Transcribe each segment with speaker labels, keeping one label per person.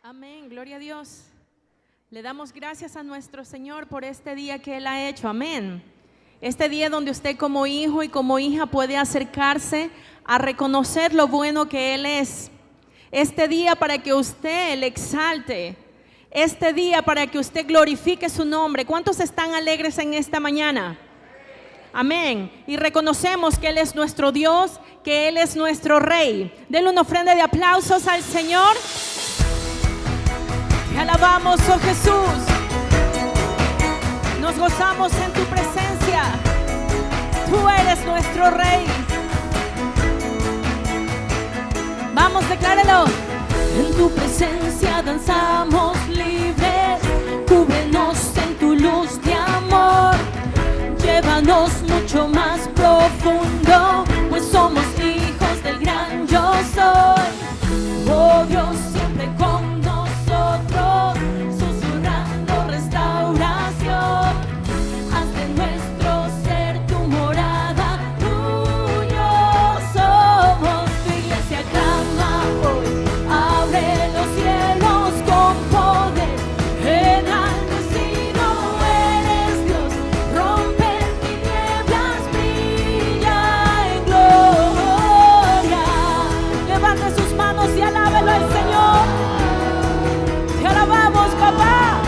Speaker 1: Amén, gloria a Dios. Le damos gracias a nuestro Señor por este día que Él ha hecho, amén. Este día donde usted como hijo y como hija puede acercarse a reconocer lo bueno que Él es. Este día para que usted le exalte. Este día para que usted glorifique su nombre. ¿Cuántos están alegres en esta mañana? Amén. Y reconocemos que Él es nuestro Dios, que Él es nuestro Rey. Denle una ofrenda de aplausos al Señor. Te alabamos, oh Jesús. Nos gozamos en tu presencia. Tú eres nuestro Rey. Vamos, decláralo.
Speaker 2: En tu presencia danzamos libres. Cúbrenos en tu luz de amor. Llévanos mucho más profundo, pues somos hijos del gran yo soy. Oh Dios, siempre con nosotros, susurrando restauración. Haz de nuestro ser tu morada, tuyo somos. Tu iglesia clama hoy, abre los cielos con poder. Enaltecido eres Dios, rompe tinieblas, brilla en gloria.
Speaker 1: Levante sus manos y alábelo al Señor. Te alabamos, papá.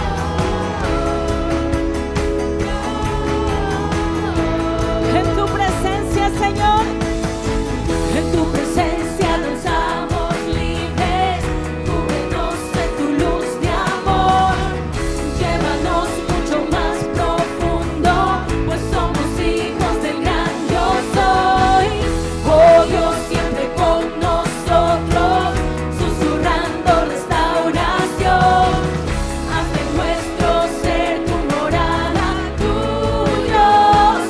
Speaker 1: En tu presencia, Señor.
Speaker 2: En tu presencia danzamos libres, cúbrenos en tu luz de amor. Llévanos mucho más profundo, pues somos hijos del gran yo soy. Oh Dios, siempre con nosotros, susurrando restauración. Haz de nuestro ser tu morada, tuyo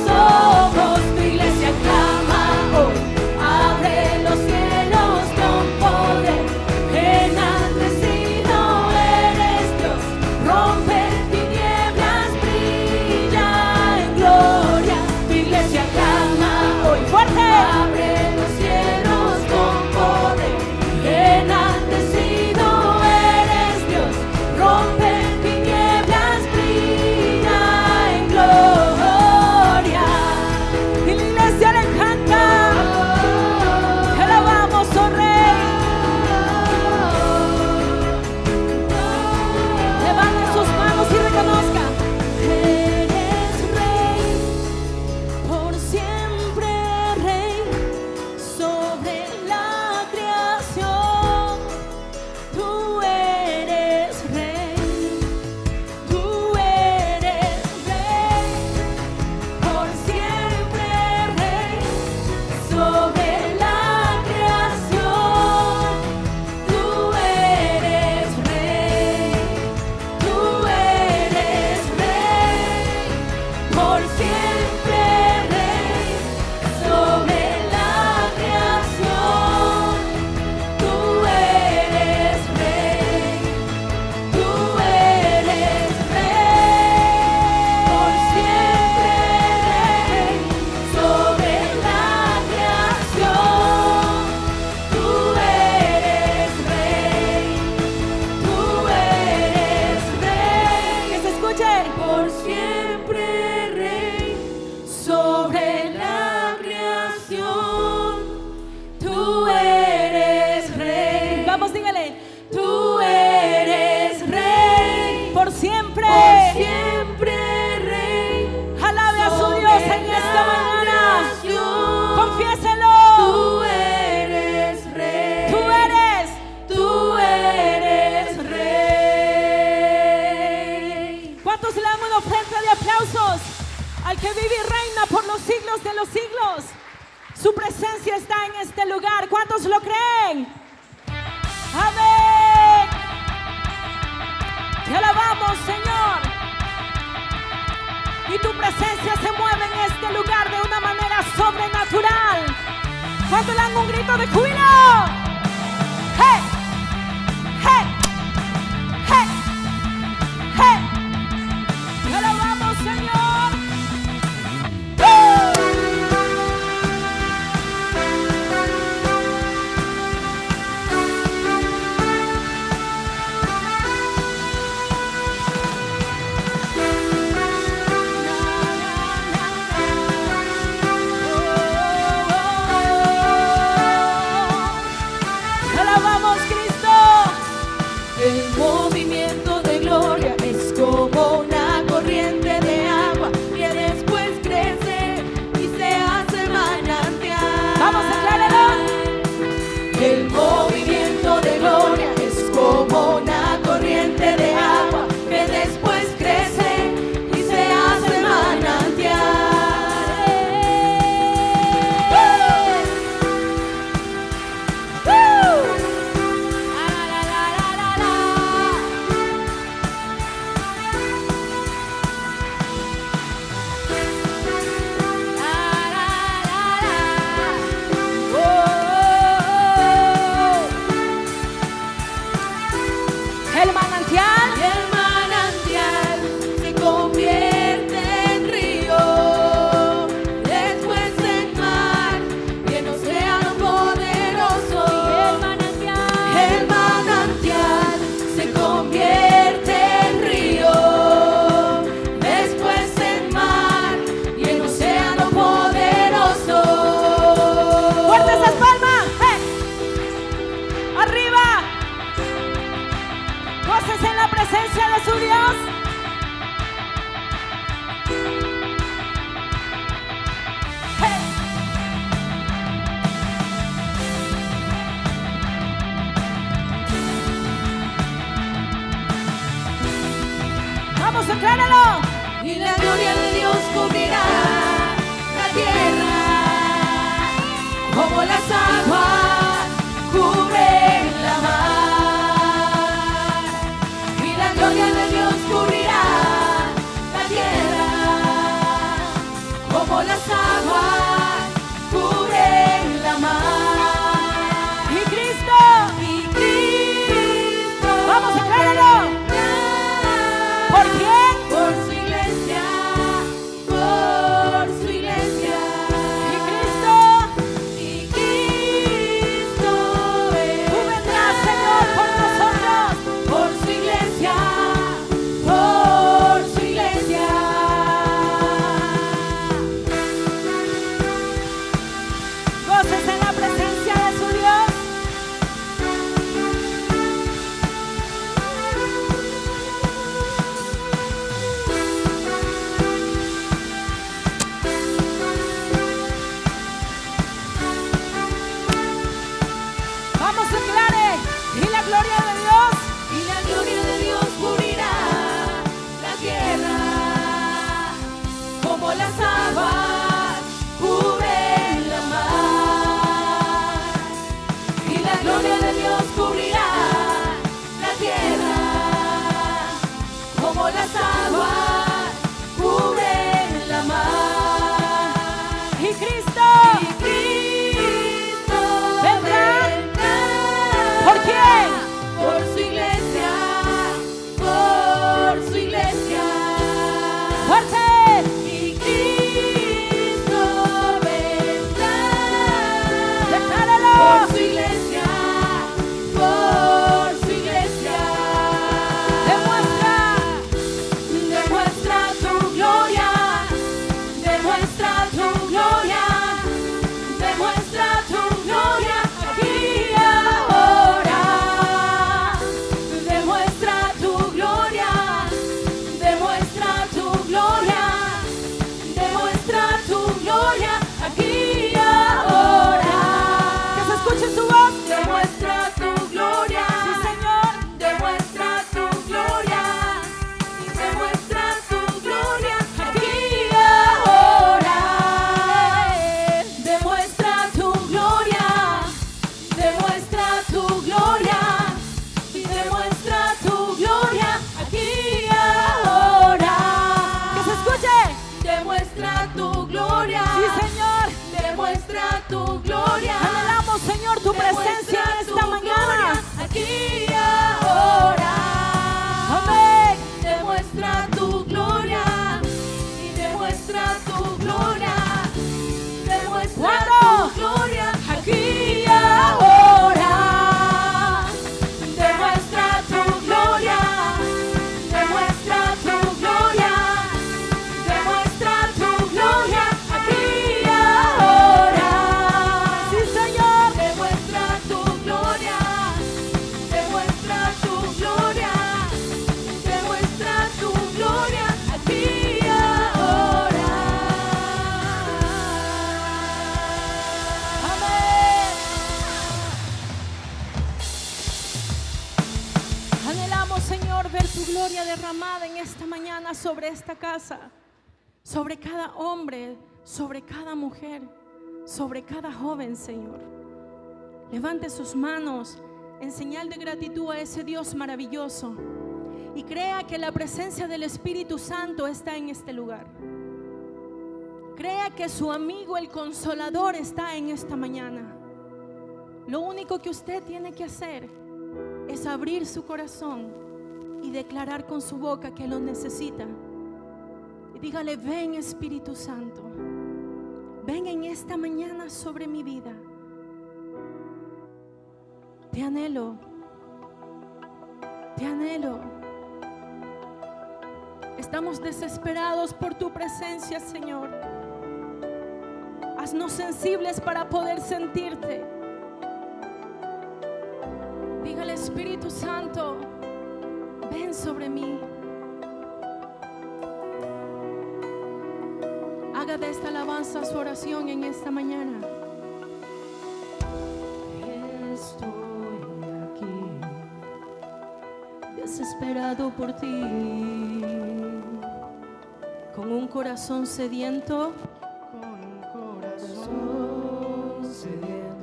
Speaker 2: somos. Tu iglesia clama hoy, abre los cielos con poder. Enaltecido eres Dios, rompe tinieblas, brilla en gloria. Tu iglesia clama hoy,
Speaker 1: Fuerte.
Speaker 2: abre los cielos con poder. Enaltecido eres Dios, rompe tinieblas, brilla en gloria.
Speaker 1: Y la iglesia le canta. Te alabamos, oh Rey. Levante sus manos y reconozca.
Speaker 2: Eres rey, por siempre rey, sobre la creación. Tú eres rey, tú eres rey, por siempre rey, sobre la creación. Tú eres rey, tú eres rey, por siempre rey, sobre la creación. Tú eres rey, tú eres rey, por siempre rey, sobre la creación. Tú eres rey, tú eres rey.
Speaker 1: Que se escuche.
Speaker 2: Por siempre rey, sobre la creación. Tú eres rey.
Speaker 1: Vamos, dígale.
Speaker 2: Tú eres rey.
Speaker 1: Por siempre.
Speaker 2: Por siempre rey.
Speaker 1: Alabe a su Dios en esta mañana. Confiéselo.
Speaker 2: Tú eres rey.
Speaker 1: Tú
Speaker 2: eres rey.
Speaker 1: ¿Cuántos le dan una ofrenda de aplausos al que vive y reina por los siglos de los siglos? Su presencia está en este lugar. ¿Cuántos lo creen? Amén. Te alabamos, Señor. Y tu presencia se mueve en este lugar de una manera sobrenatural. ¿Cuántos le dan un grito de júbilo? ¡Hey! ¡Hey! ¡Hey! ¡Hey! Te alabamos, Señor.
Speaker 2: como las aguas cubren la mar, y la gloria de Dios cubrirá la tierra, como las aguas cubren la mar.
Speaker 1: Y Cristo, vamos a declararlo. ¿Por quién?
Speaker 2: Por su iglesia, por su iglesia.
Speaker 1: Y Cristo, tú vendrás, Señor, por nosotros.
Speaker 2: Por su iglesia, por su iglesia.
Speaker 1: Gócese en la presencia de su Dios. Vamos, declare. Y la gloria de Dios.
Speaker 2: Y la gloria de Dios cubrirá la tierra, como las aguas cubren la mar. Y la gloria de Dios cubrirá la tierra, como las aguas cubren la mar.
Speaker 1: Y Cristo,
Speaker 2: Y Cristo
Speaker 1: vendrá.
Speaker 2: vendrá.
Speaker 1: ¿Por quién?
Speaker 2: Por su iglesia, por su iglesia.
Speaker 1: Fuerte.
Speaker 2: Y Cristo vendrá.
Speaker 1: Decláralo.
Speaker 2: Por su iglesia, por su iglesia.
Speaker 1: Demuestra.
Speaker 2: Demuestra tu gloria, demuestra tu gloria, demuestra tu gloria aquí y ahora. Demuestra tu gloria, demuestra tu gloria, demuestra tu gloria aquí y ahora.
Speaker 1: Que se escuche su voz.
Speaker 2: Demuestra tu gloria,
Speaker 1: Sí, Señor.
Speaker 2: demuestra tu gloria, demuestra tu gloria aquí y ahora. Demuestra tu gloria, demuestra tu gloria, demuestra tu gloria aquí y ahora.
Speaker 1: Que se escuche.
Speaker 2: Demuestra tu gloria,
Speaker 1: Sí, Señor.
Speaker 2: demuestra tu gloria.
Speaker 1: Anhelamos, Señor, tu presencia en esta mañana.
Speaker 2: Aquí y ahora.
Speaker 1: Amén.
Speaker 2: Demuestra tu gloria y demuestra tu gloria. Demuestra
Speaker 1: ¿Cuándo?
Speaker 2: tu gloria aquí y ahora. Demuestra tu gloria. Demuestra tu gloria. Demuestra tu gloria aquí y ahora.
Speaker 1: Sí, Señor.
Speaker 2: Demuestra tu gloria, demuestra tu gloria, demuestra tu gloria aquí y ahora.
Speaker 1: Amén. Anhelamos, Señor, ver tu gloria derramada en esta mañana sobre esta casa, sobre cada hombre, sobre cada mujer, sobre cada joven, Señor. Levante sus manos en señal de gratitud a ese Dios maravilloso y crea que la presencia del Espíritu Santo está en este lugar. Crea que su amigo el Consolador está en esta mañana. Lo único que usted tiene que hacer es abrir su corazón y declarar con su boca que lo necesita. Y dígale: ven, Espíritu Santo, ven en esta mañana sobre mi vida. Te anhelo, te anhelo. Estamos desesperados por tu presencia, Señor. Haznos sensibles para poder sentirte. Dígale: Espíritu Santo, ven sobre mí. Haga de esta alabanza su oración en esta mañana.
Speaker 2: Estoy aquí, desesperado por ti,
Speaker 1: Con un corazón sediento,
Speaker 2: con un corazón sediento.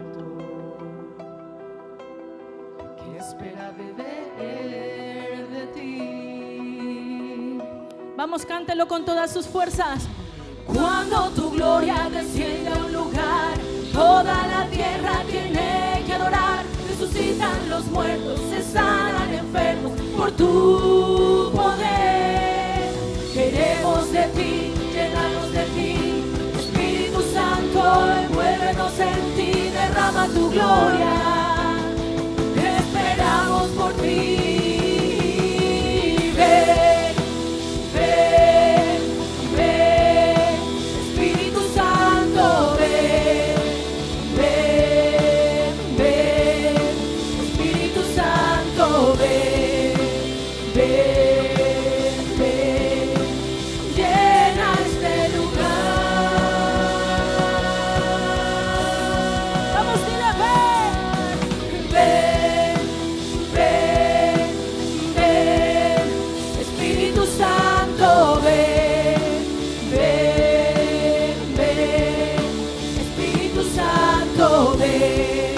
Speaker 2: espera beber de ti.
Speaker 1: Vamos, cántelo con todas sus fuerzas.
Speaker 2: Cuando tu gloria desciende a un lugar, toda la tierra tiene que adorar. Resucitan los muertos, se sanan enfermos por tu poder. Queremos de ti, llenarnos de ti. Espíritu Santo, envuélvenos en ti, derrama tu gloria. Esperamos por ti. Ven, ven, ven. Espíritu Santo, ven, ven, ven. Espíritu Santo, ven, ven, ven. Llena este lugar.
Speaker 1: Vamos, dile, ven.
Speaker 2: Ven, ven, ven. Espíritu Santo, ven, ven, ven. Espíritu Santo, ven,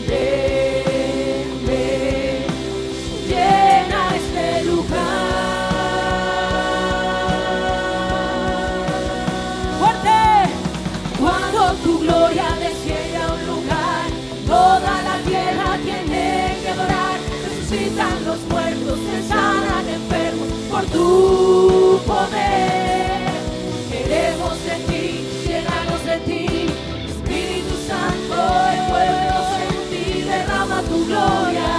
Speaker 2: ven, ven. Llena este lugar.
Speaker 1: Fuerte.
Speaker 2: Cuando tu gloria desciende a un lugar, toda la tierra tiene que adorar. Resucitan los muertos, se sanan enfermos por tu poder. Queremos de ti, llenarnos de ti. Espíritu Santo, envuélvenos en ti, derrama tu gloria.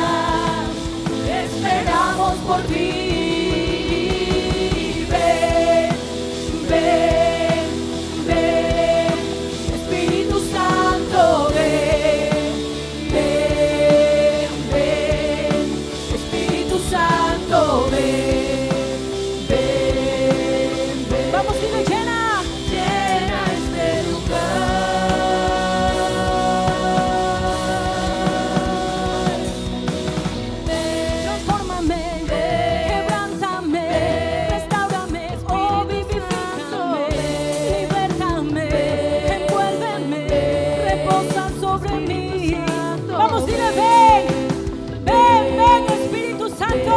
Speaker 2: Esperamos por ti. Ven, ven, ven. Espíritu Santo, ven, ven, ven. Espíritu Santo, ven, ven, ven.
Speaker 1: Vamos, dile, llena.
Speaker 2: Llena este lugar.
Speaker 1: Transfórmame, quebrántame, restáurame, oh, vivifícame, libértame, envuélveme, reposa sobre mí. Vamos, dile, ven, ven, ven, Espíritu Santo.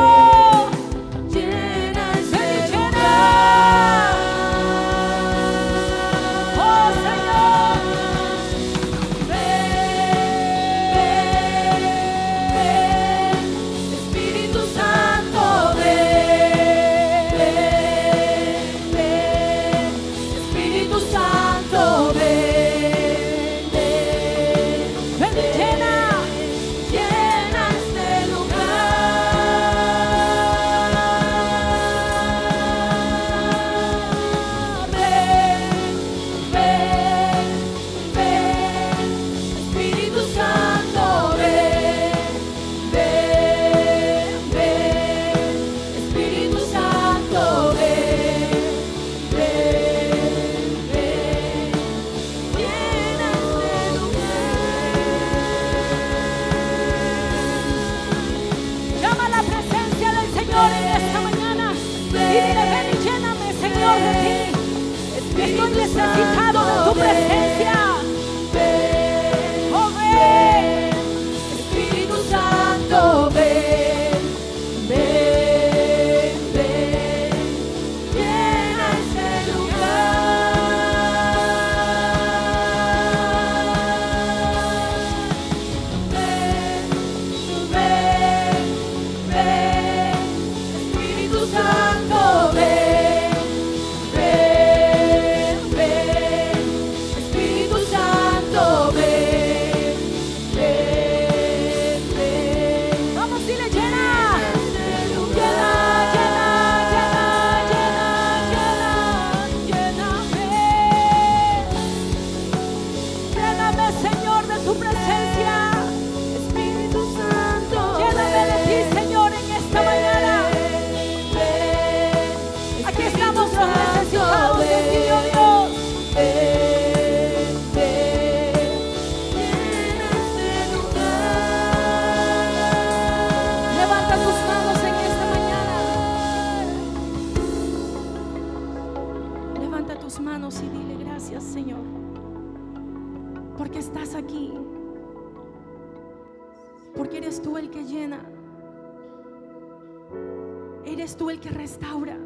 Speaker 2: Llena
Speaker 1: Ven
Speaker 2: este
Speaker 1: y llena.
Speaker 2: lugar.
Speaker 1: Oh, Señor.
Speaker 2: Ven, ven, Espíritu Santo, ven, ven, ven. Espíritu Santo, ven, ven,
Speaker 1: Ven y llena.
Speaker 2: llena este lugar. Ven, ven, ven. Espíritu Santo, ven, ven, ven. Espíritu Santo, ven, ven, ven. Llena este lugar.
Speaker 1: Llama la presencia del Señor en esta mañana. Y dile, ven y lléname, Señor, de ti. Estoy necesitado de tu presencia.
Speaker 2: Ven,
Speaker 1: Oh, ven.
Speaker 2: Espíritu Santo, ven, ven, ven. Llena este lugar. Ven, ven, ven. Espíritu Santo, ven, ven, ven. Espíritu Santo, ven, ven, ven.
Speaker 1: Vamos, dile, llena.
Speaker 2: Este
Speaker 1: Llena,
Speaker 2: lugar.
Speaker 1: llena, llena, llena, lléname. Lléname, Señor, de tu presencia.
Speaker 2: Espíritu Santo,
Speaker 1: Lléname de ti, Señor, en esta mañana.
Speaker 2: ven.
Speaker 1: Aquí
Speaker 2: Espíritu
Speaker 1: estamos los
Speaker 2: Santo,
Speaker 1: necesitados de ti,
Speaker 2: ven.
Speaker 1: oh Dios.
Speaker 2: Ven, ven. Llena este lugar.
Speaker 1: Levanta tus manos en esta mañana. Levanta tus manos y dile gracias, Señor, porque estás aquí, porque eres tú el que llena, eres tú el que restaura,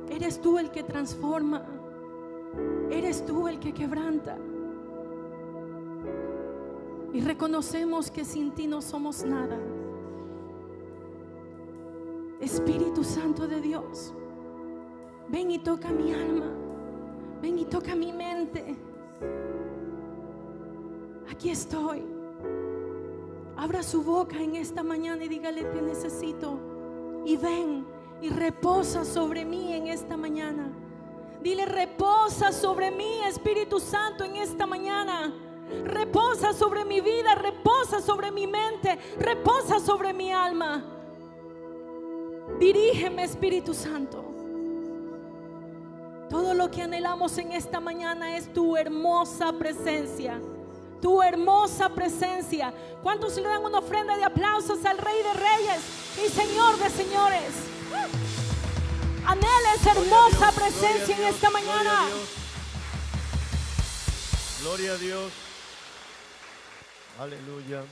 Speaker 1: eres tú el que transforma, eres tú el que quebranta. Y reconocemos que sin ti no somos nada. Espíritu Santo de Dios, ven y toca mi alma, ven y toca mi mente. Aquí estoy. Abra su boca en esta mañana y dígale: te necesito. Y ven y reposa sobre mí en esta mañana. Dile: reposa sobre mí, Espíritu Santo, en esta mañana. Reposa sobre mi vida, reposa sobre mi mente, reposa sobre mi alma. Dirígeme, Espíritu Santo. Todo lo que anhelamos en esta mañana es tu hermosa presencia. Tu hermosa presencia. ¿Cuántos le dan una ofrenda de aplausos al Rey de Reyes y Señor de Señores? Anhela esa hermosa presencia en esta mañana.
Speaker 3: Gloria a Dios. Aleluya.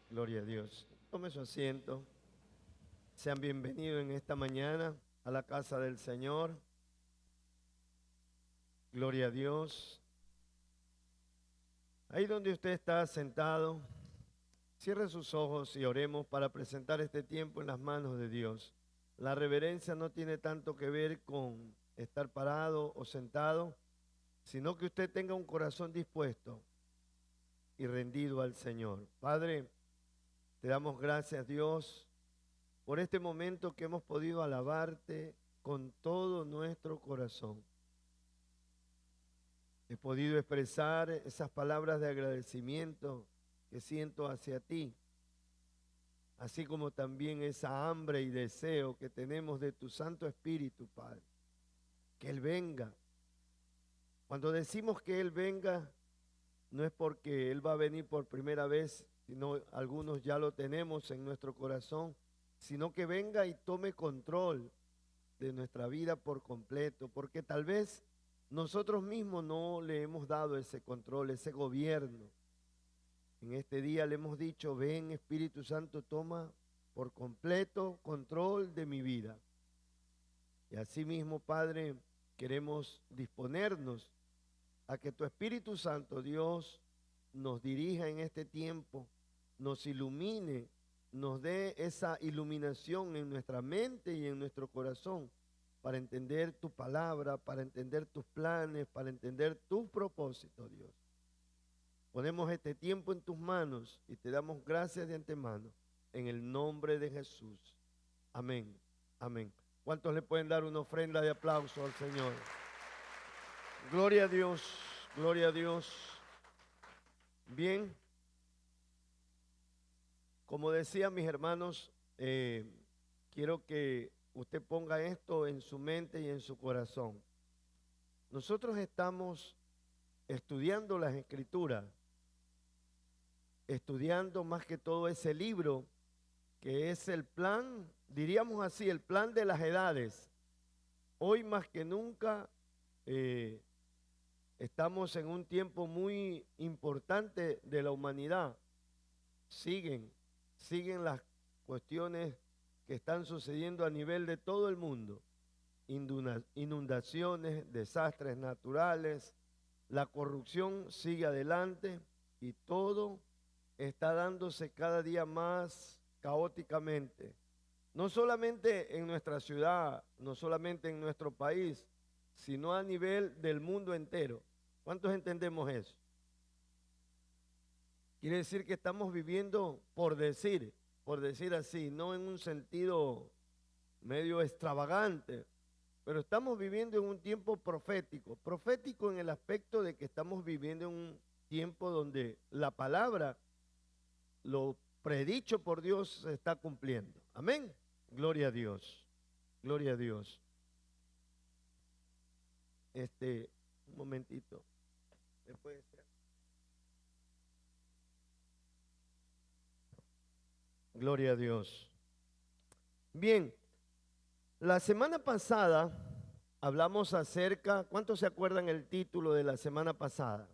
Speaker 3: Gloria a Dios. Tome su asiento. Sean bienvenidos en esta mañana a la casa del Señor. Gloria a Dios. Ahí donde usted está sentado, cierre sus ojos y oremos para presentar este tiempo en las manos de Dios. La reverencia no tiene tanto que ver con estar parado o sentado, sino que usted tenga un corazón dispuesto y rendido al Señor. Padre, te damos gracias, Dios, por este momento que hemos podido alabarte con todo nuestro corazón. He podido expresar esas palabras de agradecimiento que siento hacia ti, así como también esa hambre y deseo que tenemos de tu Santo Espíritu, Padre, que Él venga. Cuando decimos que Él venga, no es porque Él va a venir por primera vez, sino algunos ya lo tenemos en nuestro corazón, sino que venga y tome control de nuestra vida por completo, porque tal vez nosotros mismos no le hemos dado ese control, ese gobierno. En este día le hemos dicho: ven, Espíritu Santo, toma por completo control de mi vida. Y así mismo, Padre, queremos disponernos a que tu Espíritu Santo, Dios, nos dirija en este tiempo, nos ilumine, nos dé esa iluminación en nuestra mente y en nuestro corazón para entender tu palabra, para entender tus planes, para entender tus propósitos, Dios. Ponemos este tiempo en tus manos y te damos gracias de antemano en el nombre de Jesús. Amén. Amén. ¿Cuántos le pueden dar una ofrenda de aplauso al Señor? Gloria a Dios, gloria a Dios. Bien, como decía mis hermanos, quiero que usted ponga esto en su mente y en su corazón. Nosotros estamos estudiando las Escrituras, estudiando más que todo ese libro que es el plan, diríamos así, el plan de las edades. Hoy más que nunca estamos en un tiempo muy importante de la humanidad. Siguen las cuestiones que están sucediendo a nivel de todo el mundo. Inundaciones, desastres naturales, la corrupción sigue adelante y todo está dándose cada día más caóticamente. No solamente en nuestra ciudad, no solamente en nuestro país, sino a nivel del mundo entero. ¿Cuántos entendemos eso? Quiere decir que estamos viviendo por decir así, no en un sentido medio extravagante, pero estamos viviendo en un tiempo profético en el aspecto de que estamos viviendo en un tiempo donde la palabra, lo predicho por Dios, se está cumpliendo. Amén. Gloria a Dios. Gloria a Dios. Un momentito. Después. Gloria a Dios. Bien, la semana pasada hablamos acerca, ¿cuántos se acuerdan el título de la semana pasada?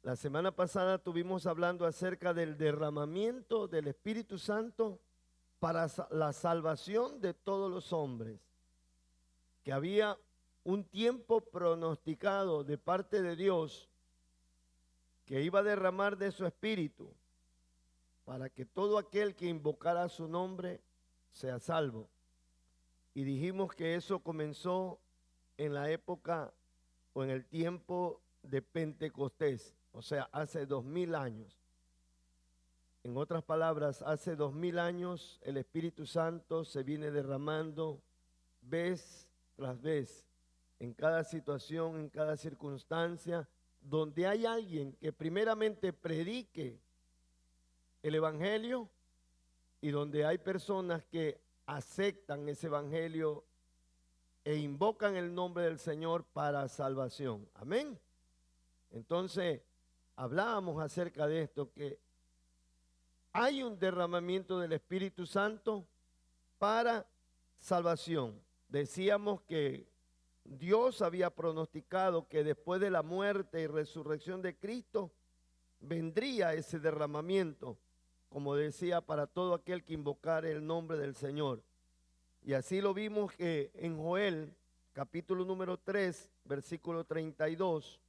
Speaker 3: La semana pasada estuvimos hablando acerca del derramamiento del Espíritu Santo para la salvación de todos los hombres, que había un tiempo pronosticado de parte de Dios que iba a derramar de su Espíritu para que todo aquel que invocara su nombre sea salvo. Y dijimos que eso comenzó en la época o en el tiempo de Pentecostés, o sea, hace 2000 años. En otras palabras, hace 2000 años el Espíritu Santo se viene derramando vez tras vez, en cada situación, en cada circunstancia, donde hay alguien que primeramente predique el Evangelio y donde hay personas que aceptan ese Evangelio e invocan el nombre del Señor para salvación. Amén. Entonces, hablábamos acerca de esto, que hay un derramamiento del Espíritu Santo para salvación. Decíamos que Dios había pronosticado que después de la muerte y resurrección de Cristo vendría ese derramamiento, como decía, para todo aquel que invocara el nombre del Señor. Y así lo vimos que en Joel, capítulo número 3, versículo 32,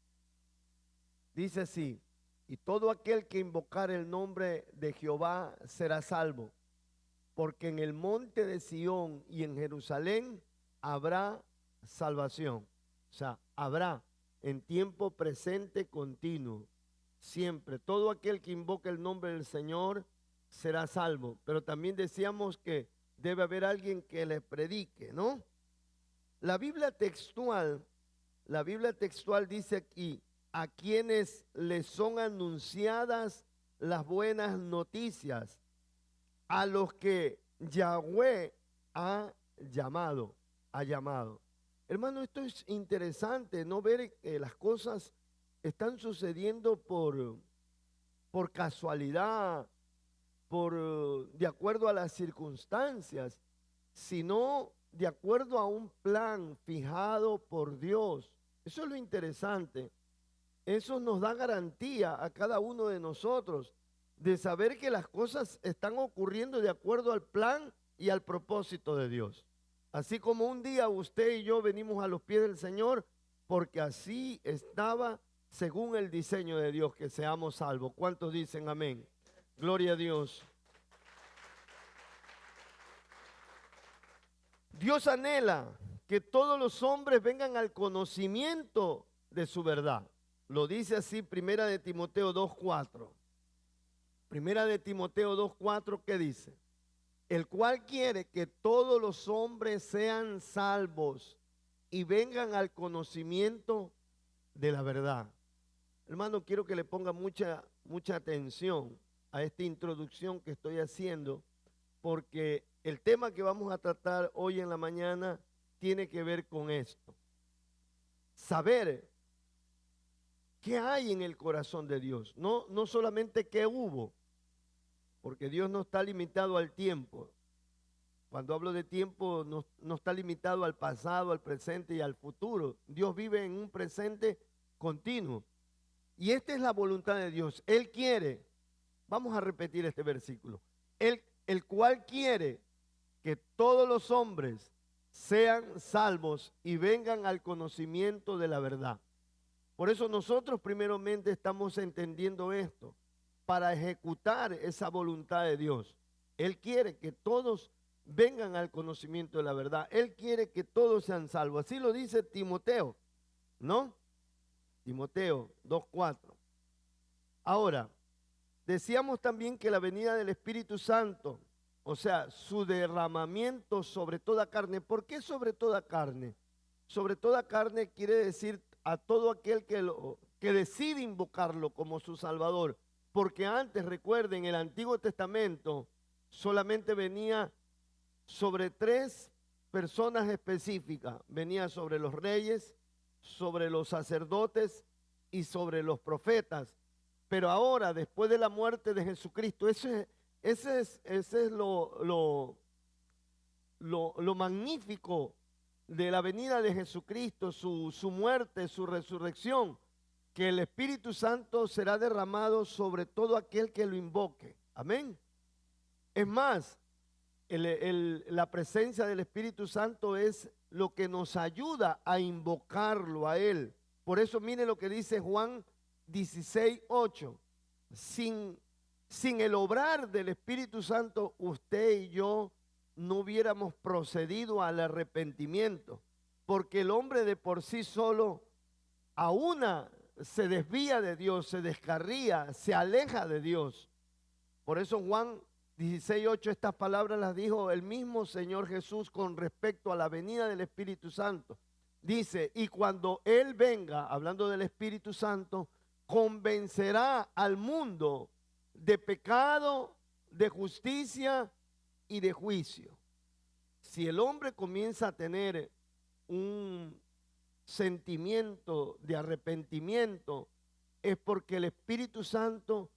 Speaker 3: dice así: y todo aquel que invocar el nombre de Jehová será salvo, porque en el monte de Sión y en Jerusalén habrá salvación. O sea, habrá en tiempo presente continuo, siempre. Todo aquel que invoque el nombre del Señor será salvo. Pero también decíamos que debe haber alguien que les predique, ¿no? La Biblia textual dice aquí: a quienes les son anunciadas las buenas noticias, a los que Yahweh ha llamado. Hermano, esto es interesante, no ver que las cosas están sucediendo por casualidad, de acuerdo a las circunstancias, sino de acuerdo a un plan fijado por Dios. Eso es lo interesante. Eso nos da garantía a cada uno de nosotros de saber que las cosas están ocurriendo de acuerdo al plan y al propósito de Dios. Así como un día usted y yo venimos a los pies del Señor, porque así estaba según el diseño de Dios, que seamos salvos. ¿Cuántos dicen amén? Gloria a Dios. Dios anhela que todos los hombres vengan al conocimiento de su verdad. Lo dice así Primera de Timoteo 2:4. Primera de Timoteo 2:4, ¿qué dice? El cual quiere que todos los hombres sean salvos y vengan al conocimiento de la verdad. Hermano, quiero que le ponga mucha atención a esta introducción que estoy haciendo, porque el tema que vamos a tratar hoy en la mañana tiene que ver con esto. Saber qué hay en el corazón de Dios, no solamente qué hubo, porque Dios no está limitado al tiempo. Cuando hablo de tiempo, no está limitado al pasado, al presente y al futuro. Dios vive en un presente continuo. Y esta es la voluntad de Dios. Él quiere, vamos a repetir este versículo, el cual quiere que todos los hombres sean salvos y vengan al conocimiento de la verdad. Por eso nosotros primeramente estamos entendiendo esto, para ejecutar esa voluntad de Dios. Él quiere que todos vengan al conocimiento de la verdad. Él quiere que todos sean salvos. Así lo dice Timoteo, ¿no? Timoteo 2:4. Ahora, decíamos también que la venida del Espíritu Santo, o sea, su derramamiento sobre toda carne. ¿Por qué sobre toda carne? Sobre toda carne quiere decir a todo aquel que decide invocarlo como su Salvador. Porque antes, recuerden, el Antiguo Testamento solamente venía sobre 3 personas específicas. Venía sobre los reyes, sobre los sacerdotes y sobre los profetas. Pero ahora, después de la muerte de Jesucristo, ese es lo magnífico de la venida de Jesucristo, su muerte, su resurrección, que el Espíritu Santo será derramado sobre todo aquel que lo invoque. Amén. Es más, la presencia del Espíritu Santo es lo que nos ayuda a invocarlo a Él. Por eso mire lo que dice Juan 16:8. Sin el obrar del Espíritu Santo, usted y yo no hubiéramos procedido al arrepentimiento, porque el hombre de por sí solo a una se desvía de Dios, se descarría, se aleja de Dios. Por eso Juan 16:8, estas palabras las dijo el mismo Señor Jesús con respecto a la venida del Espíritu Santo. Dice, y cuando Él venga, hablando del Espíritu Santo, convencerá al mundo de pecado, de justicia y de juicio. Si el hombre comienza a tener un sentimiento de arrepentimiento, es porque el Espíritu Santo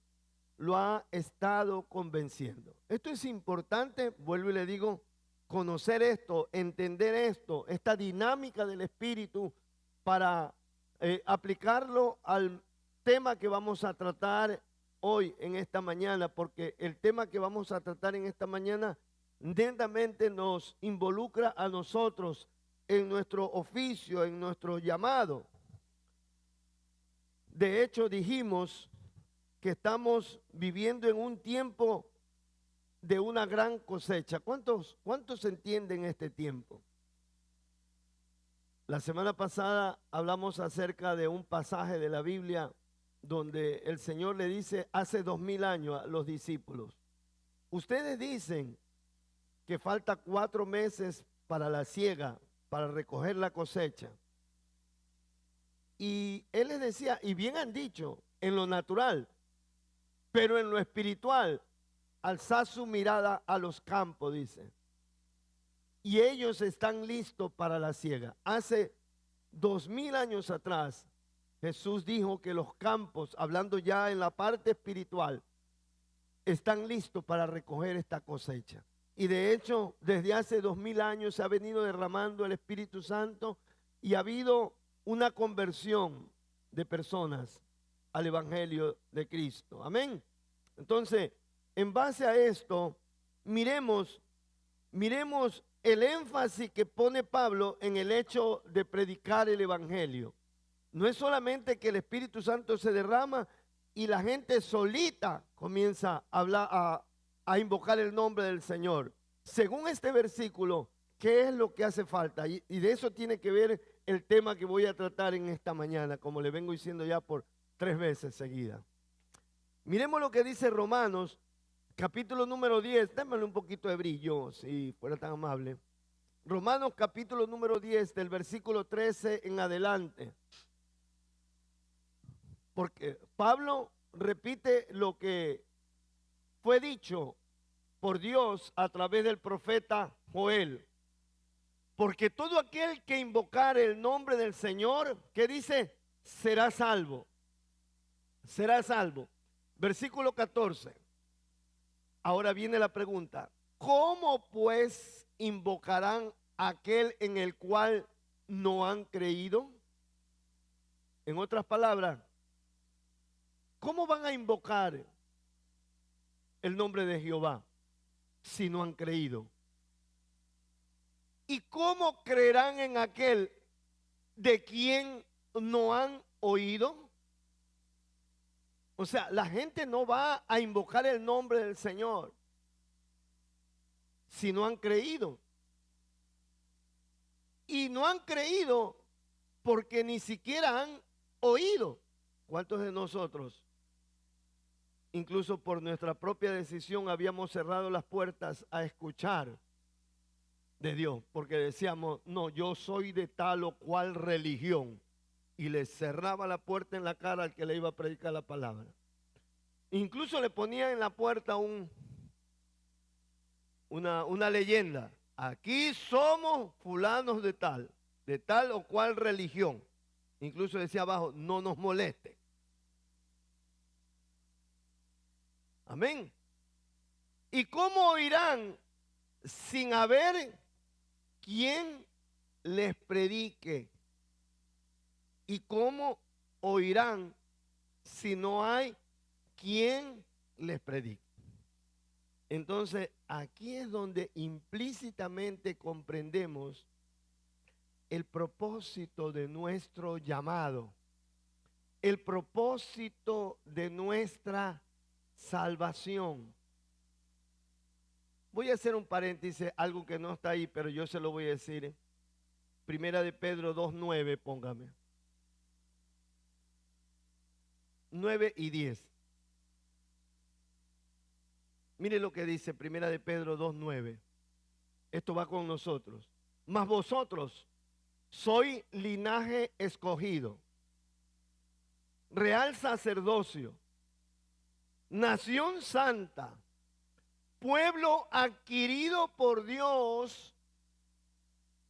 Speaker 3: lo ha estado convenciendo. Esto es importante, vuelvo y le digo, conocer esto, entender esto, esta dinámica del Espíritu para aplicarlo al tema que vamos a tratar hoy en esta mañana, porque el tema que vamos a tratar en esta mañana netamente nos involucra a nosotros en nuestro oficio, en nuestro llamado. De hecho, dijimos que estamos viviendo en un tiempo de una gran cosecha. ¿Cuántos entienden este tiempo? La semana pasada hablamos acerca de un pasaje de la Biblia donde el Señor le dice hace 2000 años a los discípulos: ustedes dicen que falta 4 meses para la siega, para recoger la cosecha. Y Él les decía, y bien han dicho, en lo natural, pero en lo espiritual, alzad su mirada a los campos, dice. Y ellos están listos para la siega. Hace 2000 años atrás, Jesús dijo que los campos, hablando ya en la parte espiritual, están listos para recoger esta cosecha. Y de hecho, desde hace 2000 años se ha venido derramando el Espíritu Santo y ha habido una conversión de personas al Evangelio de Cristo. Amén. Entonces, en base a esto, miremos el énfasis que pone Pablo en el hecho de predicar el Evangelio. No es solamente que el Espíritu Santo se derrama y la gente solita comienza a hablar, a invocar el nombre del Señor. Según este versículo, ¿qué es lo que hace falta? Y de eso tiene que ver el tema que voy a tratar en esta mañana, como le vengo diciendo ya por 3 veces seguidas. Miremos lo que dice Romanos, capítulo número 10. Démosle un poquito de brillo, si fuera tan amable. Romanos, capítulo número 10, del versículo 13 en adelante. Porque Pablo repite lo que fue dicho por Dios a través del profeta Joel. Porque todo aquel que invocare el nombre del Señor, ¿qué dice? Será salvo. Será salvo. Versículo 14. Ahora viene la pregunta: ¿cómo pues invocarán a aquel en el cual no han creído? En otras palabras, ¿cómo van a invocar el nombre de Jehová si no han creído? ¿Y cómo creerán en aquel de quien no han oído? O sea, la gente no va a invocar el nombre del Señor si no han creído. Y no han creído porque ni siquiera han oído. ¿Cuántos de nosotros, incluso por nuestra propia decisión, habíamos cerrado las puertas a escuchar de Dios? Porque decíamos, no, yo soy de tal o cual religión. Y le cerraba la puerta en la cara al que le iba a predicar la palabra. Incluso le ponía en la puerta una leyenda. Aquí somos fulanos de tal o cual religión. Incluso decía abajo, no nos moleste. Amén. ¿Y cómo oirán sin haber quien les predique? ¿Y cómo oirán si no hay quien les predique? Entonces, aquí es donde implícitamente comprendemos el propósito de nuestro llamado, el propósito de nuestra salvación. Voy a hacer un paréntesis, algo que no está ahí, pero yo se lo voy a decir. Primera de Pedro 2:9, póngame. 9 y 10. Mire lo que dice Primera de Pedro 2:9. Esto va con nosotros. Mas vosotros sois linaje escogido, real sacerdocio, nación santa, pueblo adquirido por Dios.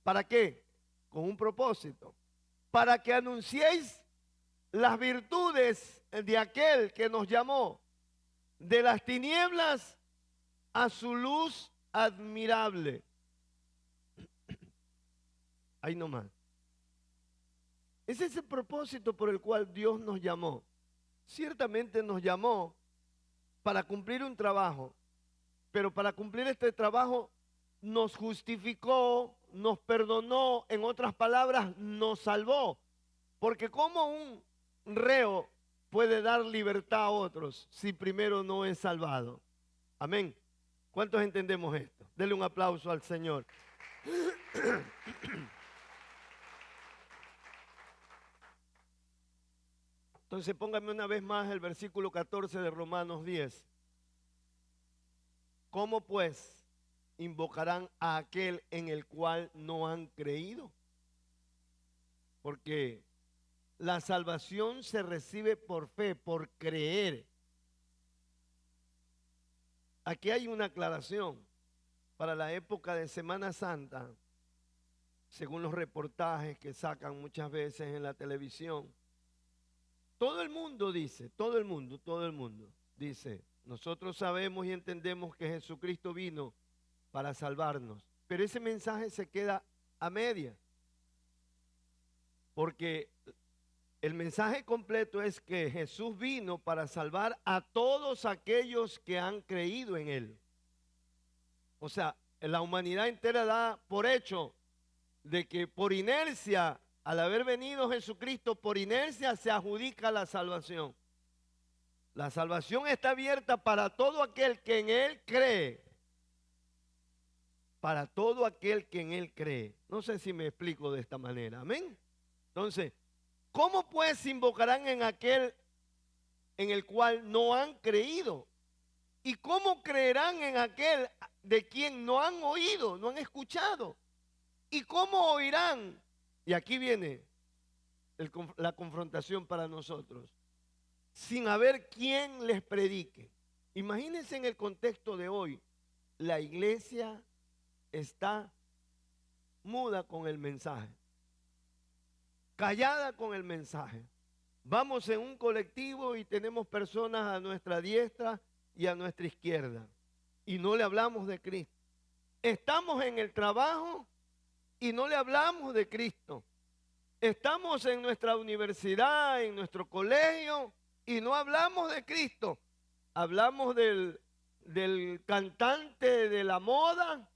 Speaker 3: ¿Para qué? Con un propósito. Para que anunciéis las virtudes de aquel que nos llamó de las tinieblas a su luz admirable. Ahí nomás. Ese es el propósito por el cual Dios nos llamó. Ciertamente nos llamó para cumplir un trabajo, pero para cumplir este trabajo nos justificó, nos perdonó, en otras palabras, nos salvó. Porque ¿cómo un reo puede dar libertad a otros si primero no es salvado? Amén. ¿Cuántos entendemos esto? Denle un aplauso al Señor. Entonces póngame una vez más el versículo 14 de Romanos 10. ¿Cómo pues invocarán a aquel en el cual no han creído? Porque la salvación se recibe por fe, por creer. Aquí hay una aclaración. Para la época de Semana Santa, según los reportajes que sacan muchas veces en la televisión, todo el mundo dice, todo el mundo dice, nosotros sabemos y entendemos que Jesucristo vino para salvarnos, pero ese mensaje se queda a media, porque el mensaje completo es que Jesús vino para salvar a todos aquellos que han creído en Él. O sea, la humanidad entera da por hecho de que por inercia, al haber venido Jesucristo, por inercia se adjudica la salvación. La salvación está abierta para todo aquel que en Él cree. Para todo aquel que en Él cree. No sé si me explico de esta manera. Amén. Entonces, ¿cómo pues invocarán en aquel en el cual no han creído? ¿Y cómo creerán en aquel de quien no han oído, no han escuchado? ¿Y cómo oirán? Y aquí viene la confrontación para nosotros. Sin haber quien les predique. Imagínense en el contexto de hoy, la iglesia está muda con el mensaje, callada con el mensaje. Vamos en un colectivo y tenemos personas a nuestra diestra y a nuestra izquierda y no le hablamos de Cristo. Estamos en el trabajo y no le hablamos de Cristo. Estamos en nuestra universidad, en nuestro colegio y no hablamos de Cristo. Hablamos del cantante de la moda.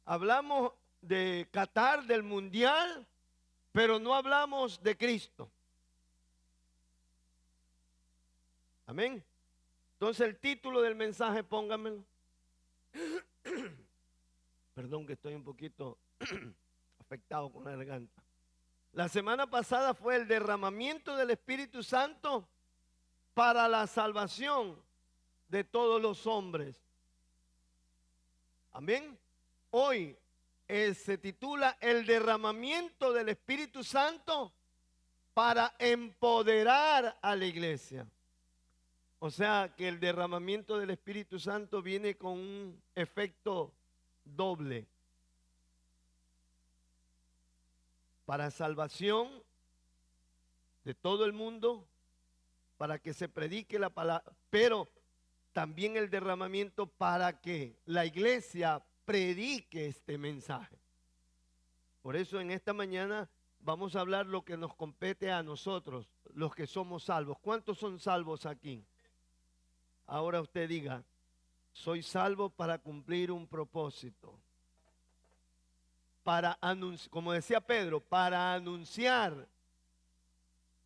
Speaker 3: Hablamos de Qatar, del mundial, pero no hablamos de Cristo. Amén. Entonces el título del mensaje, póngamelo. Perdón que estoy un poquito afectado con la garganta. La semana pasada fue el derramamiento del Espíritu Santo para la salvación de todos los hombres. Amén. Hoy se titula el derramamiento del Espíritu Santo para empoderar a la iglesia. O sea que el derramamiento del Espíritu Santo viene con un efecto doble. Para salvación de todo el mundo, para que se predique la palabra, pero también el derramamiento para que la iglesia predique este mensaje. Por eso en esta mañana vamos a hablar lo que nos compete a nosotros, los que somos salvos. ¿Cuántos son salvos aquí? Ahora usted diga, soy salvo para cumplir un propósito. Para anunciar, como decía Pedro, para anunciar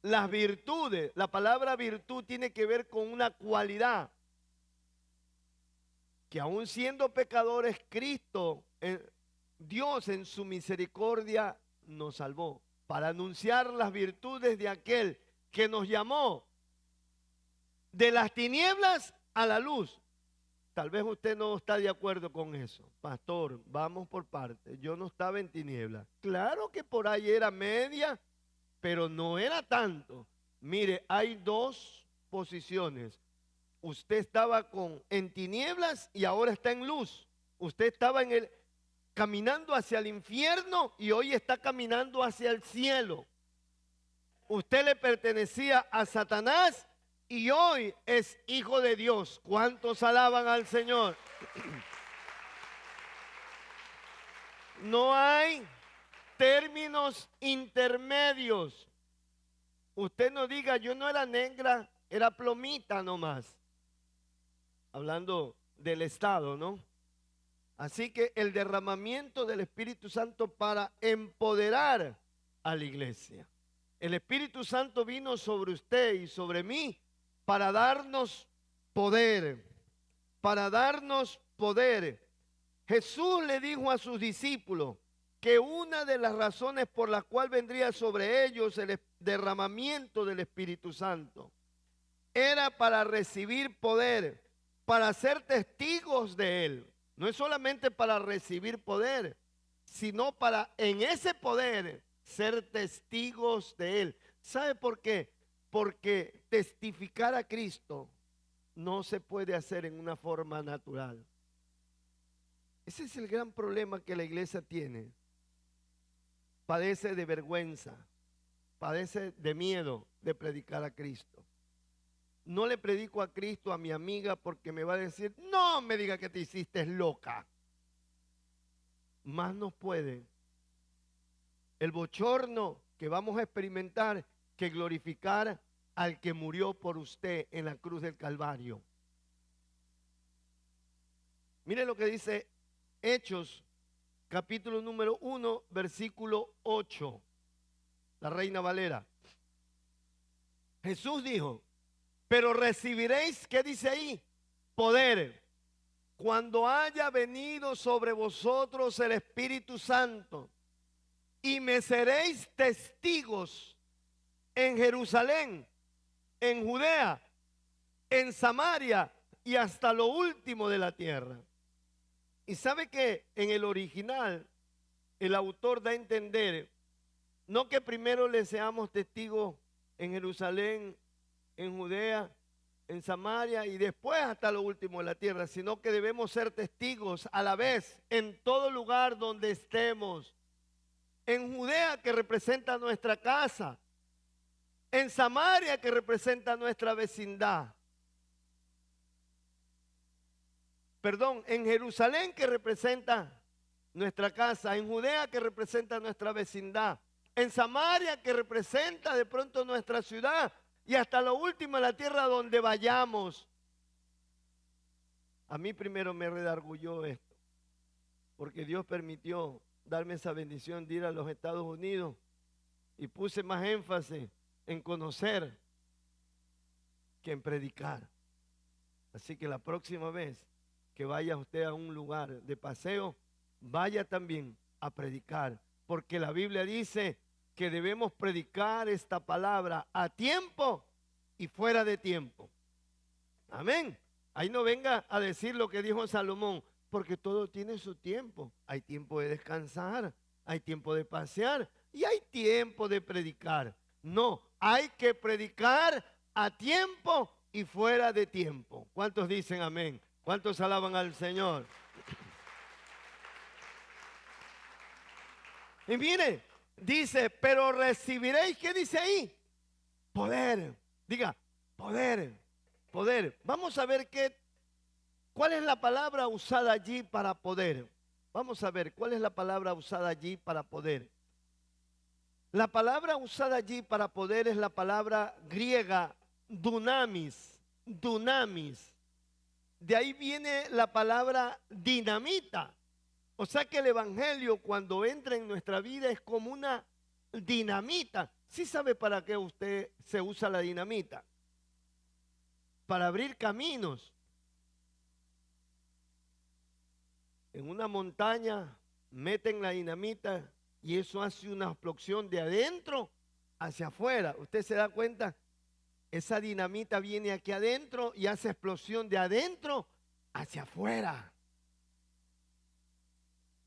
Speaker 3: las virtudes. La palabra virtud tiene que ver con una cualidad. Que aún siendo pecadores, Cristo, Dios en su misericordia nos salvó. Para anunciar las virtudes de aquel que nos llamó de las tinieblas a la luz. Tal vez usted no está de acuerdo con eso. Pastor, vamos por partes. Yo no estaba en tinieblas. Claro que por ahí era media, pero no era tanto. Mire, hay dos posiciones. Usted estaba en tinieblas y ahora está en luz. Usted estaba caminando hacia el infierno y hoy está caminando hacia el cielo. Usted le pertenecía a Satanás y hoy es hijo de Dios. ¿Cuántos alaban al Señor? No hay términos intermedios. Usted no diga, yo no era negra, era plomita nomás. Hablando del Estado, ¿no? Así que el derramamiento del Espíritu Santo para empoderar a la iglesia. El Espíritu Santo vino sobre usted y sobre mí para darnos poder, para darnos poder. Jesús le dijo a sus discípulos que una de las razones por las cuales vendría sobre ellos el derramamiento del Espíritu Santo era para recibir poder, para ser testigos de Él. No es solamente para recibir poder, sino para en ese poder ser testigos de Él. ¿Sabe por qué? Porque testificar a Cristo no se puede hacer en una forma natural. Ese es el gran problema que la iglesia tiene. Padece de vergüenza, padece de miedo de predicar a Cristo. No le predico a Cristo a mi amiga porque me va a decir, no me diga que te hiciste loca. Más nos puede el bochorno que vamos a experimentar que glorificar al que murió por usted en la cruz del Calvario. Mire lo que dice Hechos, capítulo número 1, versículo 8, la Reina Valera. Jesús dijo, pero recibiréis, ¿qué dice ahí? Poder, cuando haya venido sobre vosotros el Espíritu Santo, y me seréis testigos en Jerusalén, en Judea, en Samaria y hasta lo último de la tierra. Y sabe que en el original el autor da a entender, no que primero le seamos testigos en Jerusalén, en Judea, en Samaria y después hasta lo último de la tierra, sino que debemos ser testigos a la vez en todo lugar donde estemos. En Judea, que representa nuestra casa, en Samaria, que representa nuestra vecindad. Perdón, en Jerusalén, que representa nuestra casa, en Judea, que representa nuestra vecindad, en Samaria, que representa de pronto nuestra ciudad, y hasta lo último de la tierra donde vayamos. A mí primero me redargulló esto, porque Dios permitió darme esa bendición de ir a los Estados Unidos y puse más énfasis en conocer que en predicar. Así que la próxima vez que vaya usted a un lugar de paseo, vaya también a predicar, porque la Biblia dice que debemos predicar esta palabra a tiempo y fuera de tiempo. Amén. Ahí no venga a decir lo que dijo Salomón, porque todo tiene su tiempo. Hay tiempo de descansar, hay tiempo de pasear y hay tiempo de predicar. No, hay que predicar a tiempo y fuera de tiempo. ¿Cuántos dicen amén? ¿Cuántos alaban al Señor? Y mire, dice, pero recibiréis, ¿qué dice ahí? Poder. Diga, poder, poder. Vamos a ver cuál es la palabra usada allí para poder. Vamos a ver cuál es la palabra usada allí para poder. La palabra usada allí para poder es la palabra griega dunamis, dunamis. De ahí viene la palabra dinamita. O sea que el evangelio cuando entra en nuestra vida es como una dinamita. ¿Sí sabe para qué usted se usa la dinamita? Para abrir caminos. En una montaña meten la dinamita y eso hace una explosión de adentro hacia afuera. ¿Usted se da cuenta? Esa dinamita viene aquí adentro y hace explosión de adentro hacia afuera.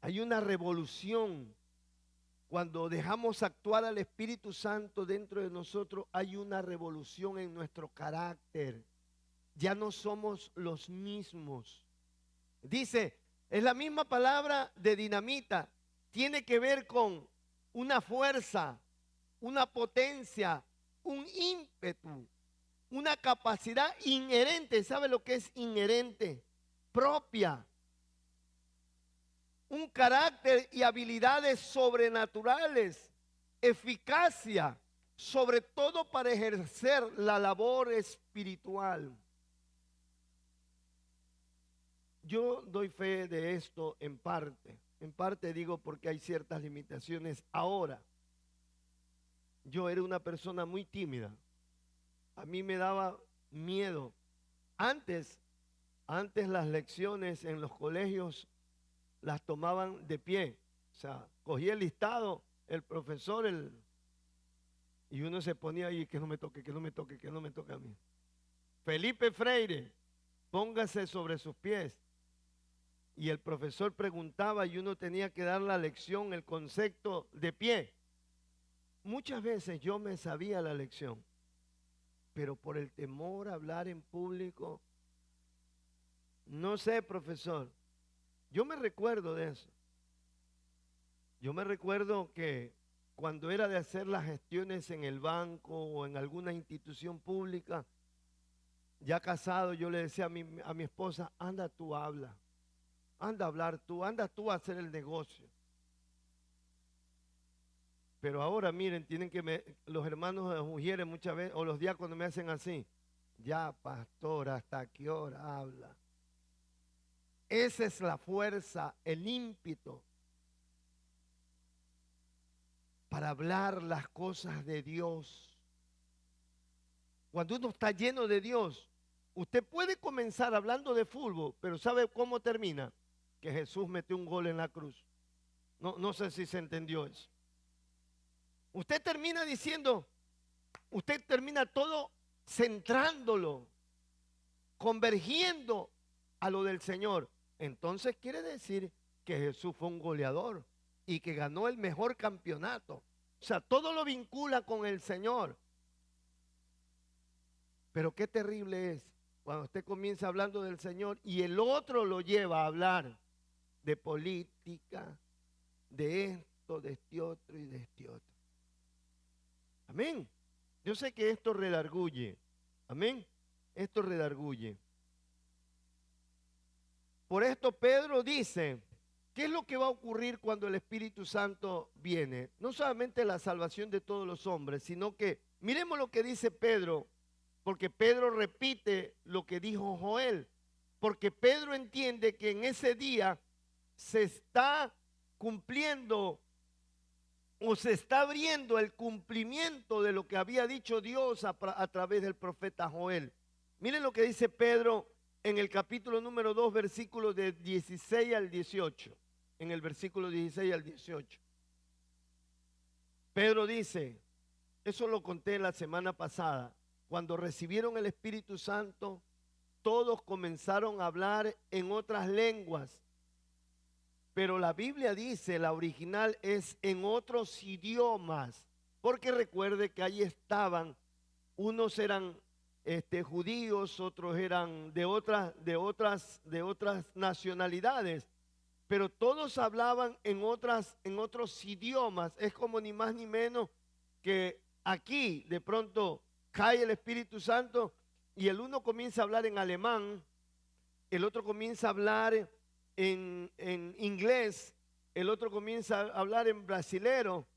Speaker 3: Hay una revolución. Cuando dejamos actuar al Espíritu Santo dentro de nosotros, hay una revolución en nuestro carácter. Ya no somos los mismos. Dice, es la misma palabra de dinamita. Tiene que ver con una fuerza, una potencia, un ímpetu, una capacidad inherente. ¿Sabe lo que es inherente? Propia. Un carácter y habilidades sobrenaturales, eficacia, sobre todo para ejercer la labor espiritual. Yo doy fe de esto en parte digo porque hay ciertas limitaciones. Ahora, yo era una persona muy tímida, a mí me daba miedo. Antes las lecciones en los colegios las tomaban de pie. O sea, cogía el listado, el profesor, y uno se ponía ahí, que no me toque, que no me toque, que no me toque a mí. Felipe Freire, póngase sobre sus pies. Y el profesor preguntaba y uno tenía que dar la lección, el concepto de pie. Muchas veces yo me sabía la lección, pero por el temor a hablar en público, no sé, profesor. Yo me recuerdo de eso. Yo me recuerdo que cuando era de hacer las gestiones en el banco o en alguna institución pública, ya casado, yo le decía a mi esposa, anda tú, habla. Anda a hablar tú, anda tú a hacer el negocio. Pero ahora miren, los hermanos de las mujeres muchas veces, o los diáconos me hacen así. Ya, pastor, ¿hasta qué hora habla? Esa es la fuerza, el ímpetu para hablar las cosas de Dios. Cuando uno está lleno de Dios, usted puede comenzar hablando de fútbol, pero ¿sabe cómo termina? Que Jesús metió un gol en la cruz. No sé si se entendió eso. Usted termina diciendo, usted termina todo centrándolo, convergiendo a lo del Señor. Entonces quiere decir que Jesús fue un goleador y que ganó el mejor campeonato. O sea, todo lo vincula con el Señor. Pero qué terrible es cuando usted comienza hablando del Señor y el otro lo lleva a hablar de política, de esto, de este otro y de este otro. Amén. Yo sé que esto redarguye. Amén. Esto redarguye. Por esto Pedro dice, ¿qué es lo que va a ocurrir cuando el Espíritu Santo viene? No solamente la salvación de todos los hombres, sino que miremos lo que dice Pedro, porque Pedro repite lo que dijo Joel, porque Pedro entiende que en ese día se está cumpliendo o se está abriendo el cumplimiento de lo que había dicho Dios a través del profeta Joel. Miren lo que dice Pedro en el capítulo número 2, versículos de 16 al 18. En el versículo 16 al 18. Pedro dice, eso lo conté la semana pasada, cuando recibieron el Espíritu Santo, todos comenzaron a hablar en otras lenguas. Pero la Biblia dice, la original es en otros idiomas, porque recuerde que ahí estaban, unos eran judíos, otros eran de otras nacionalidades, pero todos hablaban en otros idiomas. Es como ni más ni menos que aquí de pronto cae el Espíritu Santo y el uno comienza a hablar en alemán, el otro comienza a hablar en inglés, el otro comienza a hablar en brasilero,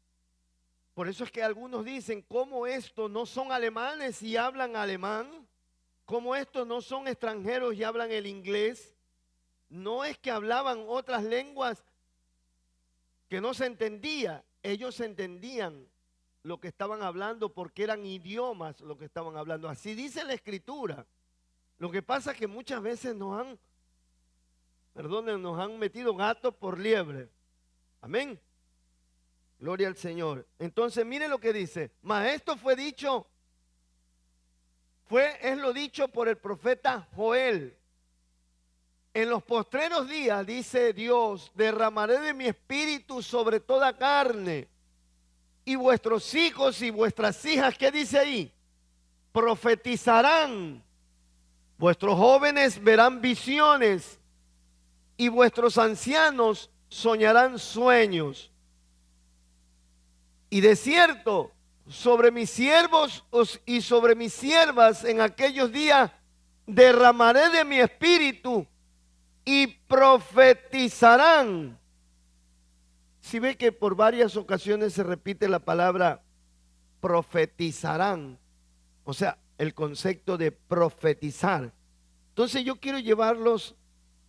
Speaker 3: Por eso es que algunos dicen, ¿cómo estos no son alemanes y hablan alemán? ¿Cómo estos no son extranjeros y hablan el inglés? No es que hablaban otras lenguas que no se entendía, ellos entendían lo que estaban hablando porque eran idiomas lo que estaban hablando. Así dice la Escritura. Lo que pasa es que muchas veces nos han metido gato por liebre. Amén. Gloria al Señor. Entonces mire lo que dice. Mas esto fue dicho, es lo dicho por el profeta Joel. En los postreros días, dice Dios, derramaré de mi espíritu sobre toda carne. Y vuestros hijos y vuestras hijas, ¿qué dice ahí? Profetizarán. Vuestros jóvenes verán visiones y vuestros ancianos soñarán sueños. Y de cierto, sobre mis siervos y sobre mis siervas en aquellos días derramaré de mi espíritu y profetizarán. Si ve que por varias ocasiones se repite la palabra profetizarán, o sea, el concepto de profetizar. Entonces yo quiero llevarlos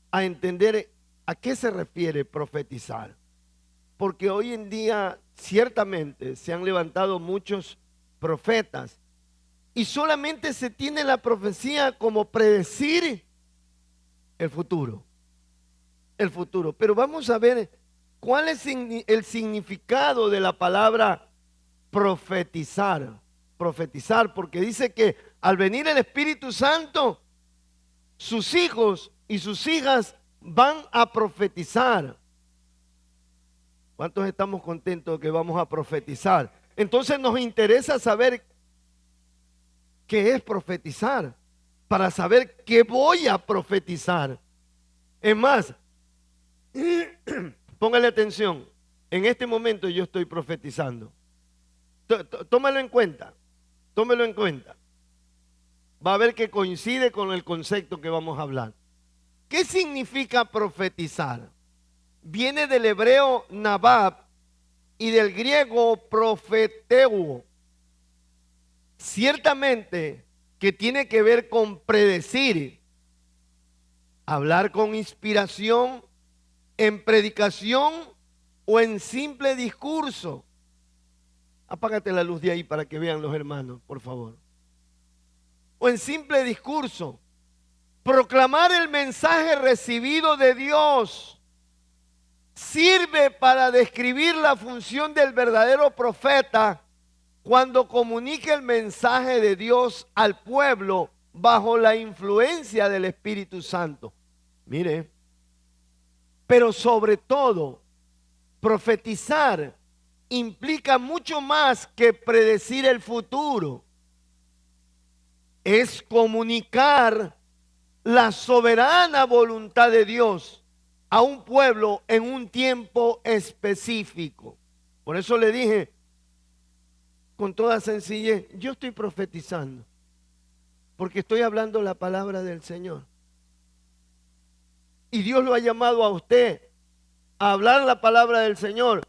Speaker 3: a entender a qué se refiere profetizar. Porque hoy en día ciertamente se han levantado muchos profetas y solamente se tiene la profecía como predecir el futuro. El futuro. Pero vamos a ver cuál es el significado de la palabra profetizar. Profetizar, porque dice que al venir el Espíritu Santo, sus hijos y sus hijas van a profetizar. ¿Cuántos estamos contentos que vamos a profetizar? Entonces nos interesa saber qué es profetizar, para saber qué voy a profetizar. Es más, póngale atención, en este momento yo estoy profetizando. Tómalo en cuenta, tómelo en cuenta. Va a ver que coincide con el concepto que vamos a hablar. ¿Qué significa profetizar? Viene del hebreo nabab y del griego profeteuo. Ciertamente que tiene que ver con predecir, hablar con inspiración, en predicación o en simple discurso. Apágate la luz de ahí para que vean los hermanos, por favor. O en simple discurso, proclamar el mensaje recibido de Dios. Sirve para describir la función del verdadero profeta cuando comunica el mensaje de Dios al pueblo bajo la influencia del Espíritu Santo. Mire, pero sobre todo, profetizar implica mucho más que predecir el futuro. Es comunicar la soberana voluntad de Dios a un pueblo en un tiempo específico. Por eso le dije con toda sencillez, yo estoy profetizando porque estoy hablando la palabra del Señor. Y Dios lo ha llamado a usted a hablar la palabra del Señor,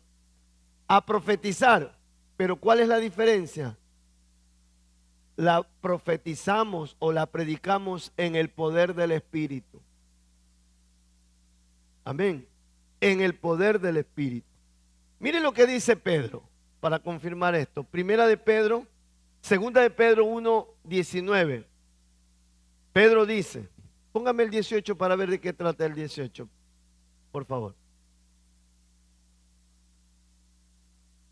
Speaker 3: a profetizar. Pero ¿cuál es la diferencia? La profetizamos o la predicamos en el poder del Espíritu. Amén. En el poder del Espíritu. Miren lo que dice Pedro para confirmar esto. Segunda de Pedro 1:19. Pedro dice, póngame el 18 para ver de qué trata el 18, por favor.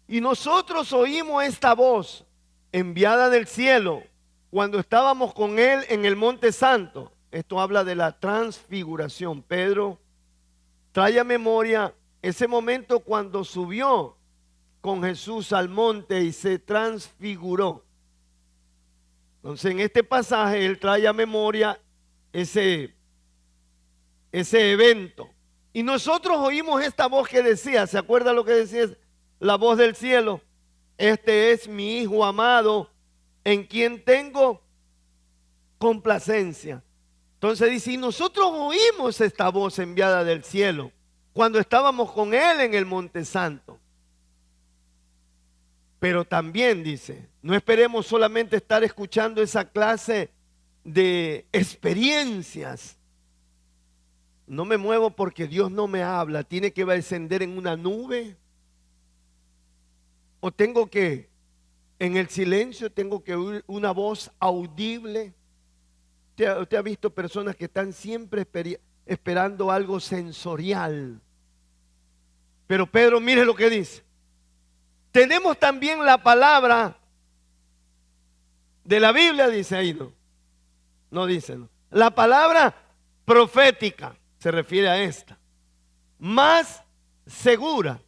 Speaker 3: Y nosotros oímos esta voz enviada del cielo cuando estábamos con él en el monte santo. Esto habla de la transfiguración. Pedro trae a memoria ese momento cuando subió con Jesús al monte y se transfiguró. Entonces en este pasaje él trae a memoria ese evento. Y nosotros oímos esta voz que decía, ¿se acuerda lo que decía la voz del cielo? Este es mi Hijo amado, en quien tengo complacencia. Entonces dice, y nosotros oímos esta voz enviada del cielo cuando estábamos con él en el monte santo. Pero también dice, no esperemos solamente estar escuchando esa clase de experiencias. No me muevo porque Dios no me habla. Tiene que descender en una nube. O tengo que, en el silencio, tengo que oír una voz audible. Usted ha visto personas que están siempre esperando algo sensorial. Pero Pedro, mire lo que dice. Tenemos también la palabra de la Biblia, dice ahí, no. No dice, no. La palabra profética se refiere a esta. Más segura,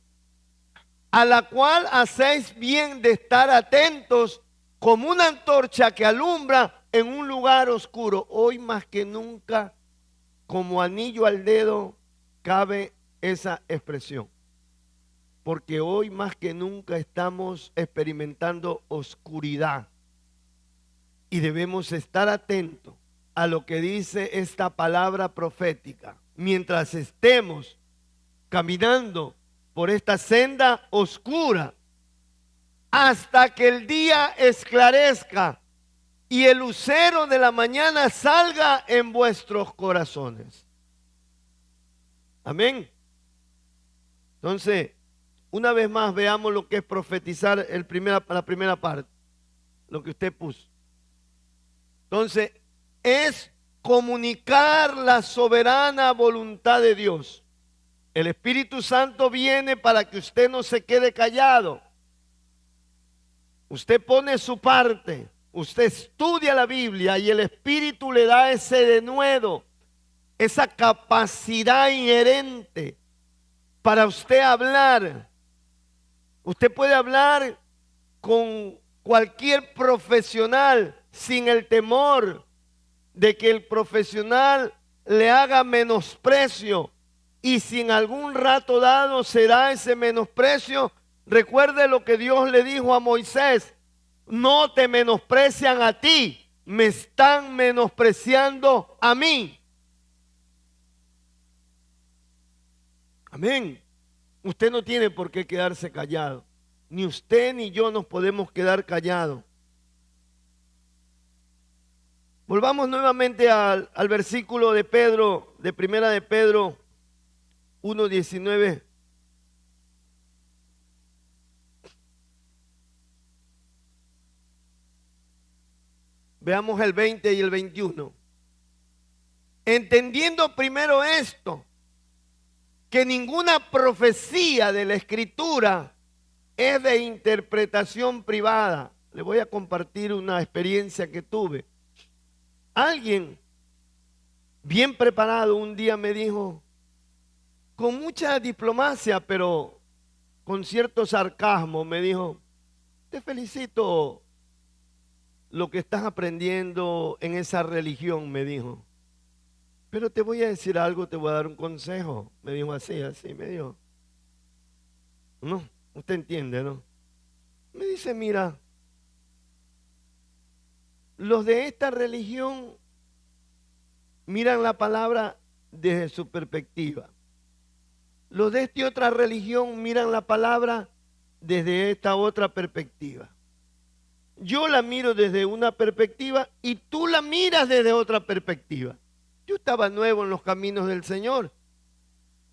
Speaker 3: a la cual hacéis bien de estar atentos como una antorcha que alumbra en un lugar oscuro. Hoy más que nunca, como anillo al dedo, cabe esa expresión. Porque hoy más que nunca estamos experimentando oscuridad. Y debemos estar atentos a lo que dice esta palabra profética. Mientras estemos caminando por esta senda oscura, hasta que el día esclarezca y el lucero de la mañana salga en vuestros corazones. Amén. Entonces, una vez más veamos lo que es profetizar la primera parte, lo que usted puso. Entonces, es comunicar la soberana voluntad de Dios. El Espíritu Santo viene para que usted no se quede callado. Usted pone su parte, usted estudia la Biblia y el Espíritu le da ese denuedo, esa capacidad inherente para usted hablar. Usted puede hablar con cualquier profesional sin el temor de que el profesional le haga menosprecio. Y si en algún rato dado será ese menosprecio, recuerde lo que Dios le dijo a Moisés: no te menosprecian a ti, me están menospreciando a mí. Amén. Usted no tiene por qué quedarse callado. Ni usted ni yo nos podemos quedar callados. Volvamos nuevamente al versículo de Pedro, de primera de Pedro 1:19. Veamos el 20 y el 21. Entendiendo primero esto, que ninguna profecía de la Escritura es de interpretación privada. Le voy a compartir una experiencia que tuve. Alguien bien preparado un día me dijo, con mucha diplomacia, pero con cierto sarcasmo, me dijo: te felicito lo que estás aprendiendo en esa religión, me dijo. Pero te voy a decir algo, te voy a dar un consejo. Me dijo así me dijo. No, usted entiende, ¿no? Me dice, mira, los de esta religión miran la palabra desde su perspectiva. Los de esta otra religión miran la palabra desde esta otra perspectiva. Yo la miro desde una perspectiva y tú la miras desde otra perspectiva. Yo estaba nuevo en los caminos del Señor.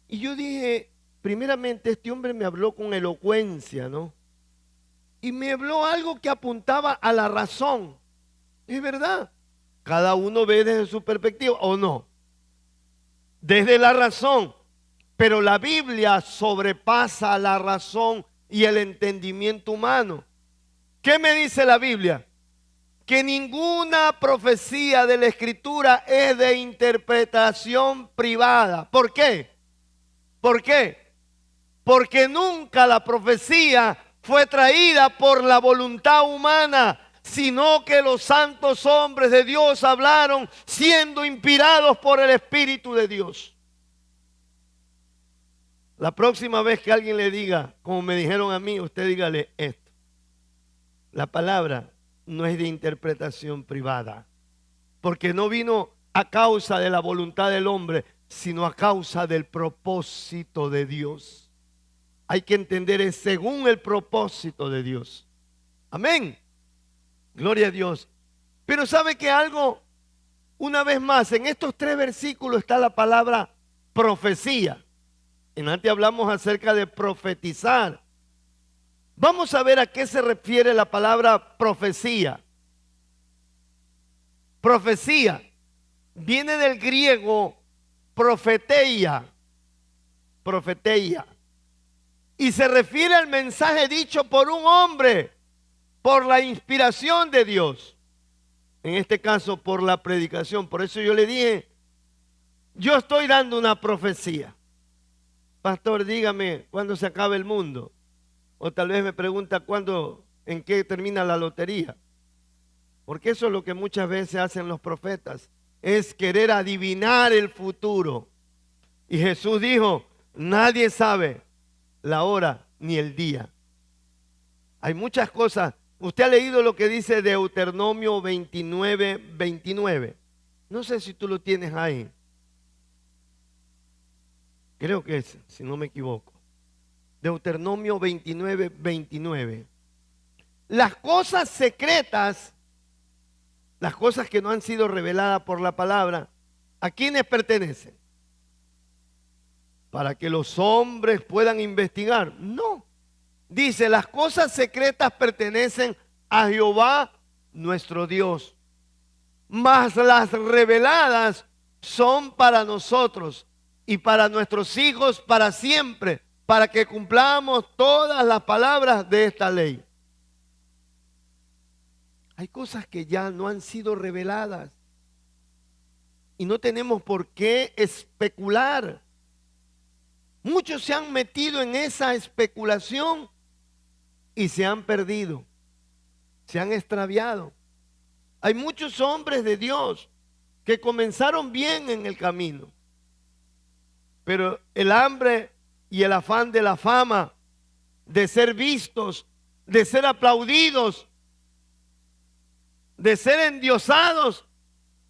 Speaker 3: Y yo dije, primeramente este hombre me habló con elocuencia, ¿no? Y me habló algo que apuntaba a la razón. Es verdad. Cada uno ve desde su perspectiva, ¿o no? Desde la razón. Pero la Biblia sobrepasa la razón y el entendimiento humano. ¿Qué me dice la Biblia? Que ninguna profecía de la Escritura es de interpretación privada. ¿Por qué? ¿Por qué? Porque nunca la profecía fue traída por la voluntad humana, sino que los santos hombres de Dios hablaron siendo inspirados por el Espíritu de Dios. La próxima vez que alguien le diga, como me dijeron a mí, usted dígale esto: la palabra no es de interpretación privada, porque no vino a causa de la voluntad del hombre, sino a causa del propósito de Dios. hay que entender es según el propósito de Dios. Amén. Gloria a Dios. Pero ¿sabe que algo? Una vez más, en estos 3 versículos está la palabra profecía. En antes hablamos acerca de profetizar. Vamos a ver a qué se refiere la palabra profecía. Profecía viene del griego profeteia. Profeteia. Y se refiere al mensaje dicho por un hombre, por la inspiración de Dios. En este caso, por la predicación. Por eso yo le dije, yo estoy dando una profecía. Pastor, dígame, ¿cuándo se acaba el mundo? O tal vez me pregunta, ¿cuándo, en qué termina la lotería? Porque eso es lo que muchas veces hacen los profetas, es querer adivinar el futuro. Y Jesús dijo, nadie sabe la hora ni el día. Hay muchas cosas. Usted ha leído lo que dice Deuteronomio 29, 29. No sé si tú lo tienes ahí. Creo que es, si no me equivoco. Deuteronomio 29, 29. Las cosas secretas, las cosas que no han sido reveladas por la palabra, ¿a quiénes pertenecen? Para que los hombres puedan investigar. No. Dice, las cosas secretas pertenecen a Jehová nuestro Dios. Mas las reveladas son para nosotros y para nuestros hijos para siempre, para que cumplamos todas las palabras de esta ley. Hay cosas que ya no han sido reveladas y no tenemos por qué especular. Muchos se han metido en esa especulación y se han perdido, se han extraviado. Hay muchos hombres de Dios que comenzaron bien en el camino, pero el hambre y el afán de la fama, de ser vistos, de ser aplaudidos, de ser endiosados,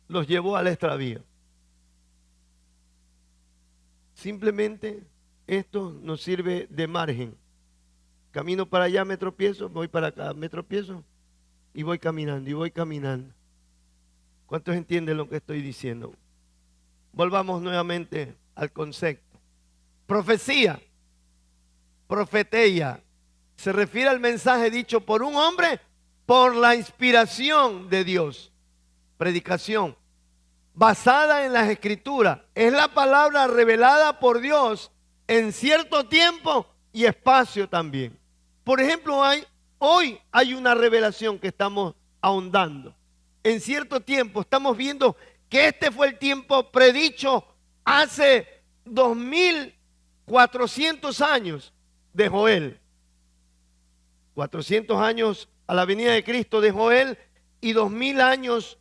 Speaker 3: los llevó al extravío. Simplemente esto nos sirve de margen. Camino para allá, me tropiezo, voy para acá, me tropiezo y voy caminando y voy caminando. ¿Cuántos entienden lo que estoy diciendo? Volvamos nuevamente al concepto. Profecía, profeteia, se refiere al mensaje dicho por un hombre por la inspiración de Dios. Predicación, basada en las Escrituras, es la palabra revelada por Dios en cierto tiempo y espacio también. Por ejemplo, hoy hay una revelación que estamos ahondando. En cierto tiempo estamos viendo que este fue el tiempo predicho hace 2400 años de Joel. 400 años a la venida de Cristo de Joel y 2000 años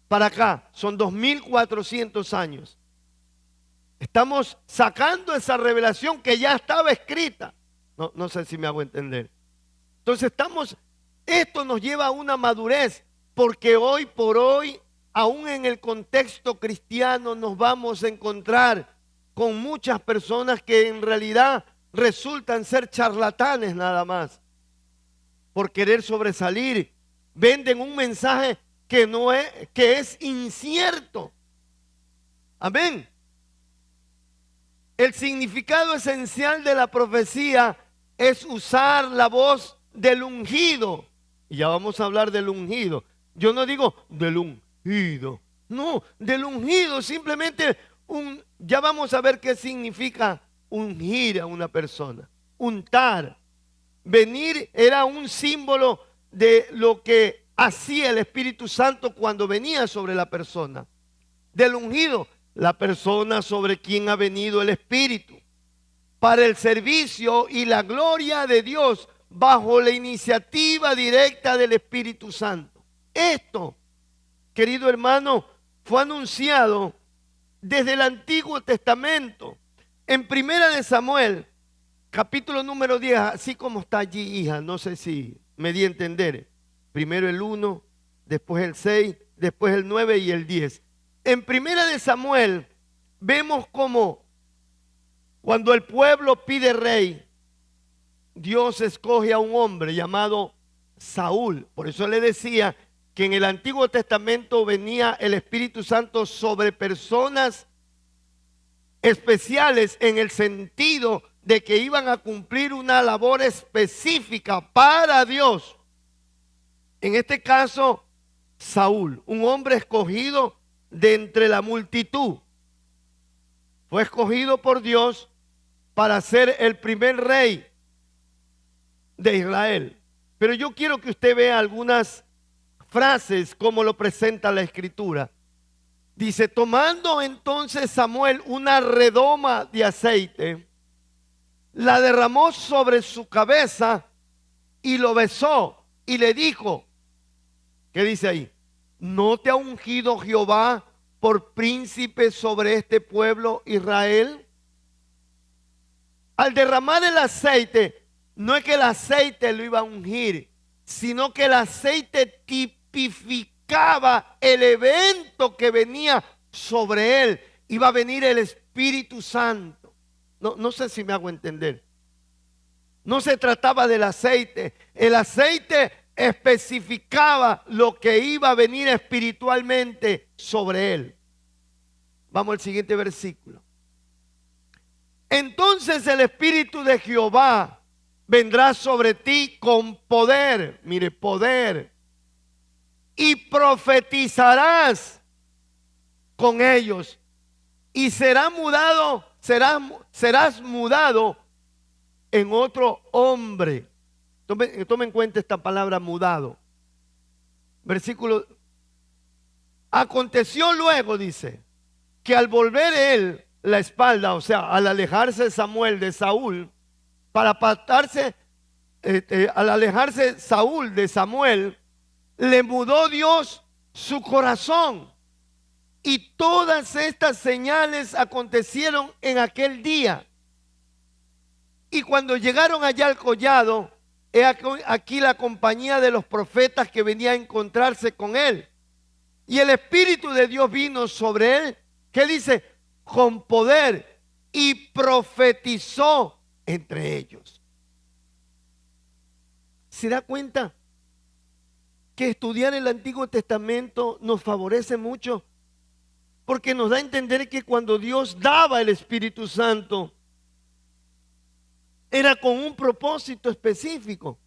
Speaker 3: para acá. Son 2400 años. Estamos sacando esa revelación que ya estaba escrita. No sé si me hago entender. Entonces esto nos lleva a una madurez, porque hoy por hoy, aún en el contexto cristiano, nos vamos a encontrar con muchas personas que en realidad resultan ser charlatanes nada más. Por querer sobresalir, venden un mensaje que es incierto. Amén. El significado esencial de la profecía es usar la voz del ungido. Y ya vamos a hablar del ungido. Yo no digo del ungido. No, del ungido. Simplemente ya vamos a ver qué significa ungir a una persona. Untar. Venir era un símbolo de lo que hacía el Espíritu Santo cuando venía sobre la persona. Del ungido, la persona sobre quien ha venido el Espíritu para el servicio y la gloria de Dios bajo la iniciativa directa del Espíritu Santo. Esto, querido hermano, fue anunciado desde el Antiguo Testamento. En Primera de Samuel, capítulo número 10, así como está allí, hija, no sé si me di a entender. Primero el 1, después el 6, después el 9 y el 10. En Primera de Samuel vemos como Cuando el pueblo pide rey, Dios escoge a un hombre llamado Saúl. Por eso le decía que en el Antiguo Testamento venía el Espíritu Santo sobre personas especiales en el sentido de que iban a cumplir una labor específica para Dios. En este caso, Saúl, un hombre escogido de entre la multitud, fue escogido por Dios para ser el primer rey de Israel. Pero yo quiero que usted vea algunas frases como lo presenta la Escritura. Dice, tomando entonces Samuel una redoma de aceite, la derramó sobre su cabeza y lo besó y le dijo, ¿qué dice ahí? ¿No te ha ungido Jehová por príncipe sobre este pueblo Israel? Al derramar el aceite, no es que el aceite lo iba a ungir, sino que el aceite tipificaba el evento que venía sobre él. Iba a venir el Espíritu Santo. No sé si me hago entender. No se trataba del aceite. El aceite especificaba lo que iba a venir espiritualmente sobre él. Vamos al siguiente versículo. Entonces el Espíritu de Jehová vendrá sobre ti con poder, mire, poder, y profetizarás con ellos, y serás mudado en otro hombre. Tome en cuenta esta palabra mudado. Versículo. Aconteció luego, dice, que al volver él la espalda, o sea, al alejarse Samuel de Saúl, para apartarse, al alejarse Saúl de Samuel, le mudó Dios su corazón. Y todas estas señales acontecieron en aquel día. Y cuando llegaron allá al collado, he aquí la compañía de los profetas que venía a encontrarse con él. Y el Espíritu de Dios vino sobre él, ¿qué dice? Con poder, y profetizó entre ellos. ¿Se da cuenta que estudiar el Antiguo Testamento nos favorece mucho? Porque nos da a entender que cuando Dios daba el Espíritu Santo, era con un propósito específico.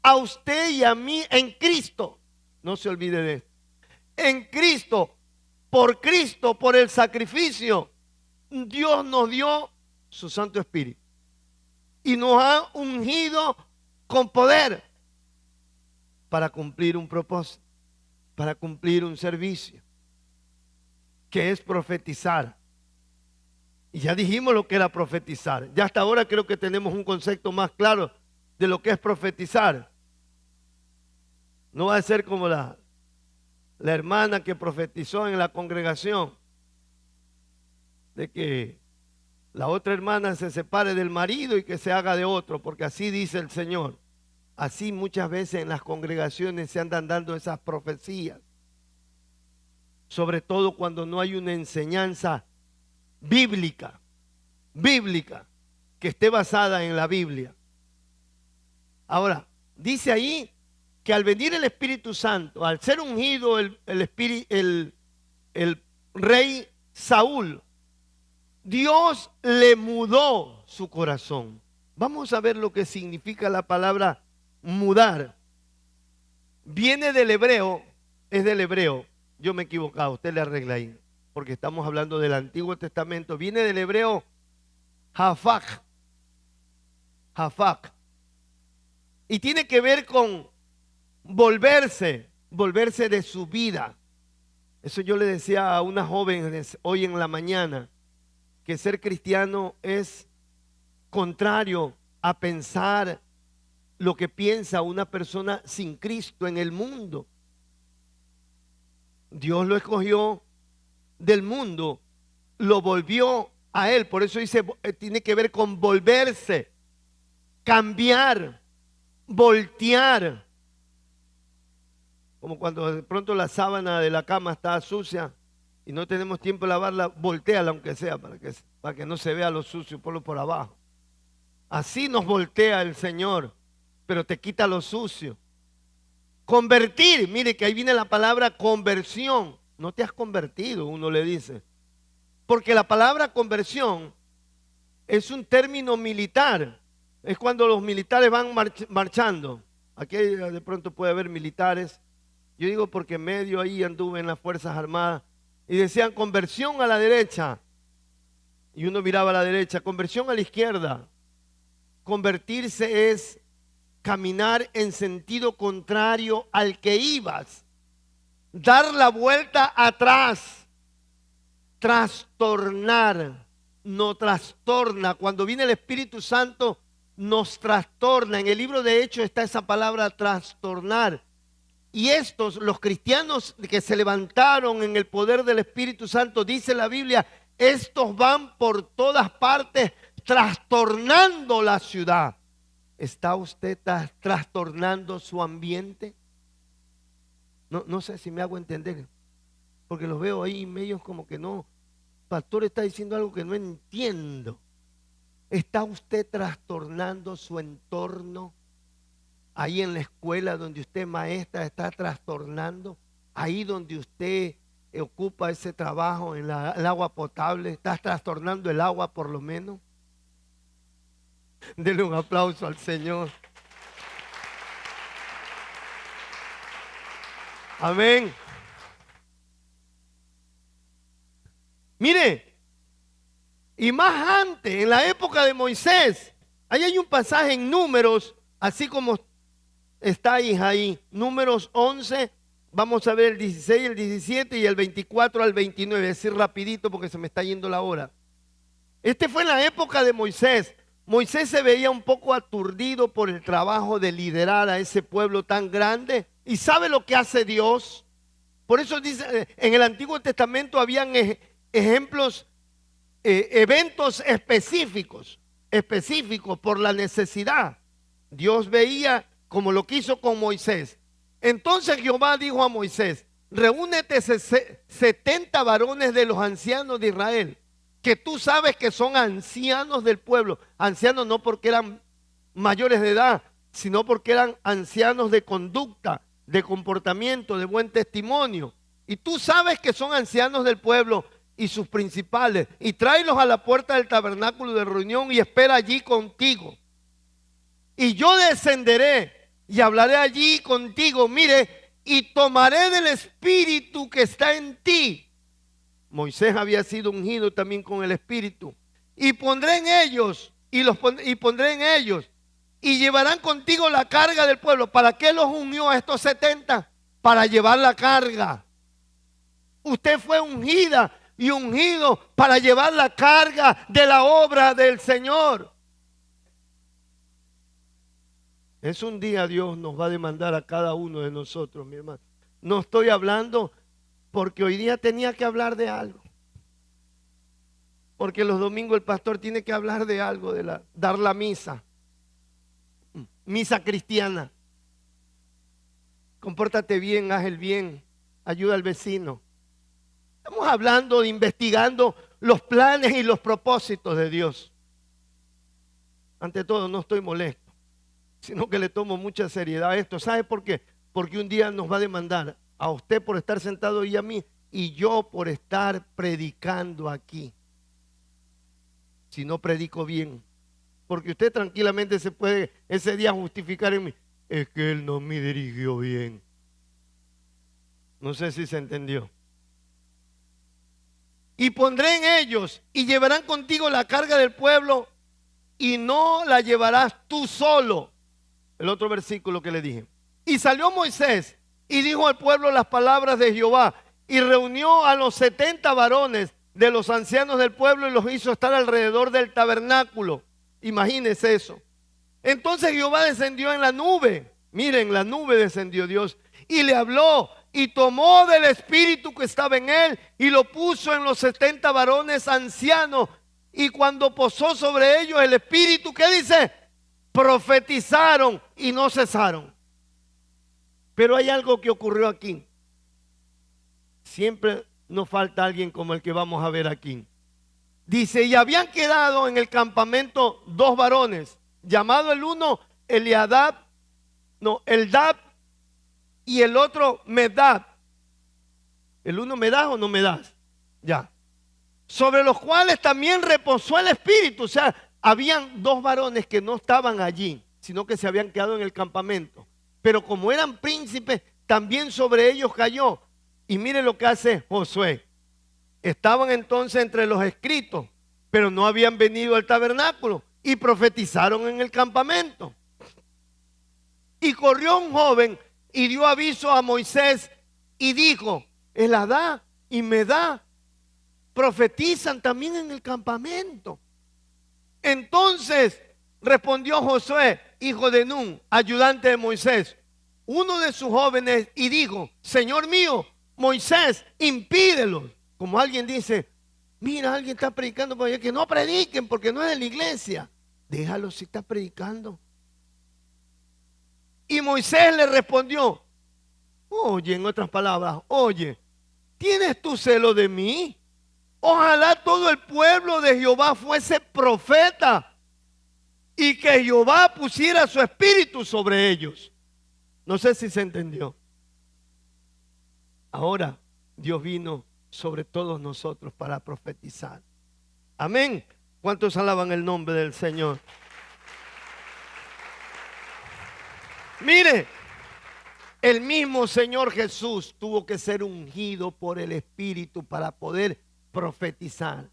Speaker 3: A usted y a mí en Cristo. No se olvide de esto. En Cristo, por el sacrificio, Dios nos dio su Santo Espíritu. Y nos ha ungido con poder para cumplir un propósito, para cumplir un servicio, que es profetizar. Y ya dijimos lo que era profetizar. Ya hasta ahora creo que tenemos un concepto más claro de lo que es profetizar. No va a ser como la hermana que profetizó en la congregación, de que la otra hermana se separe del marido y que se haga de otro, porque así dice el Señor. Así muchas veces en las congregaciones se andan dando esas profecías, sobre todo cuando no hay una enseñanza bíblica, que esté basada en la Biblia. Ahora, dice ahí que al venir el Espíritu Santo, al ser ungido el rey Saúl, Dios le mudó su corazón. Vamos a ver lo que significa la palabra mudar. Viene del hebreo, es del hebreo. Yo me he equivocado, usted le arregla ahí, porque estamos hablando del Antiguo Testamento. Viene del hebreo hafak. Y tiene que ver con volverse de su vida. Eso yo le decía a una joven hoy en la mañana, que ser cristiano es contrario a pensar lo que piensa una persona sin Cristo en el mundo. Dios lo escogió del mundo, lo volvió a él. Por eso dice, tiene que ver con volverse, cambiar, voltear. Como cuando de pronto la sábana de la cama está sucia y no tenemos tiempo de lavarla, voltéala aunque sea, para que no se vea lo sucio, ponlo por abajo. Así nos voltea el Señor, pero te quita lo sucio. Convertir, mire que ahí viene la palabra conversión. No te has convertido, uno le dice. Porque la palabra conversión es un término militar. Es cuando los militares van marchando. Aquí de pronto puede haber militares. Yo digo porque en medio ahí anduve en las Fuerzas Armadas y decían conversión a la derecha. Y uno miraba a la derecha, conversión a la izquierda. Convertirse es caminar en sentido contrario al que ibas. Dar la vuelta atrás. Trastornar. No trastorna. Cuando viene el Espíritu Santo, nos trastorna. En el libro de Hechos está esa palabra trastornar. Y estos, los cristianos que se levantaron en el poder del Espíritu Santo, dice la Biblia, estos van por todas partes trastornando la ciudad. ¿Está usted trastornando su ambiente? No sé si me hago entender, porque los veo ahí medios como que no. Pastor está diciendo algo que no entiendo. ¿Está usted trastornando su entorno? Ahí en la escuela donde usted maestra está trastornando. Ahí donde usted ocupa ese trabajo en el agua potable, ¿está trastornando el agua por lo menos? Denle un aplauso al Señor. Amén. Mire, y más antes, en la época de Moisés, ahí hay un pasaje en Números, así como está ahí, Números 11, vamos a ver el 16, el 17 y el 24 al 29, así rapidito porque se me está yendo la hora. Este fue en la época de Moisés. Moisés se veía un poco aturdido por el trabajo de liderar a ese pueblo tan grande. ¿Y sabe lo que hace Dios? Por eso dice, en el Antiguo Testamento habían ejemplos, eventos específicos por la necesidad. Dios veía como lo que hizo con Moisés. Entonces Jehová dijo a Moisés, reúnete 70 varones de los ancianos de Israel, que tú sabes que son ancianos del pueblo. Ancianos no porque eran mayores de edad, sino porque eran ancianos de conducta, de comportamiento, de buen testimonio. Y tú sabes que son ancianos del pueblo y sus principales, y tráelos a la puerta del tabernáculo de reunión y espera allí contigo. Y yo descenderé y hablaré allí contigo, mire, y tomaré del espíritu que está en ti. Moisés había sido ungido también con el espíritu. Y pondré en ellos, y pondré en ellos, y llevarán contigo la carga del pueblo. ¿Para qué los unió a estos 70? Para llevar la carga. Usted fue ungida y ungido para llevar la carga de la obra del Señor. Es un día Dios nos va a demandar a cada uno de nosotros, mi hermano. No estoy hablando porque hoy día tenía que hablar de algo. Porque los domingos el pastor tiene que hablar de algo, dar la misa. Misa cristiana. Compórtate bien, haz el bien, ayuda al vecino. Estamos hablando, investigando los planes y los propósitos de Dios. Ante todo, no estoy molesto, sino que le tomo mucha seriedad a esto. ¿Sabe por qué? Porque un día nos va a demandar a usted por estar sentado y a mí, y yo por estar predicando aquí. Si no predico bien. Porque usted tranquilamente se puede ese día justificar en mí. Es que él no me dirigió bien. No sé si se entendió. Y pondré en ellos y llevarán contigo la carga del pueblo y no la llevarás tú solo. El otro versículo que le dije. Y salió Moisés y dijo al pueblo las palabras de Jehová y reunió a los 70 varones de los ancianos del pueblo y los hizo estar alrededor del tabernáculo. Imagínense eso. Entonces Jehová descendió en la nube. Miren, la nube descendió Dios y le habló y tomó del espíritu que estaba en él y lo puso en los 70 varones ancianos. Y cuando posó sobre ellos el espíritu, ¿qué dice? Profetizaron y no cesaron. Pero hay algo que ocurrió aquí. Siempre no falta alguien como el que vamos a ver aquí. Dice, y habían quedado en el campamento 2 varones, llamado el uno Eldad y el otro Medad. ¿El uno me das o no me das? Ya. Sobre los cuales también reposó el Espíritu. O sea, habían 2 varones que no estaban allí, sino que se habían quedado en el campamento. Pero como eran príncipes, también sobre ellos cayó. Y mire lo que hace Josué. Estaban entonces entre los escritos, pero no habían venido al tabernáculo y profetizaron en el campamento. Y corrió un joven y dio aviso a Moisés y dijo, Eldad y Medad profetizan también en el campamento. Entonces respondió Josué, hijo de Nun, ayudante de Moisés, uno de sus jóvenes, y dijo, Señor mío, Moisés, impídelo. Como alguien dice, mira, alguien está predicando por allá, que no prediquen porque no es de la iglesia. Déjalo si está predicando. Y Moisés le respondió, oye, en otras palabras, oye, ¿tienes tu celo de mí? Ojalá todo el pueblo de Jehová fuese profeta y que Jehová pusiera su espíritu sobre ellos. No sé si se entendió. Ahora Dios vino sobre todos nosotros para profetizar. Amén. ¿Cuántos alaban el nombre del Señor? Mire, el mismo Señor Jesús tuvo que ser ungido por el Espíritu para poder profetizar,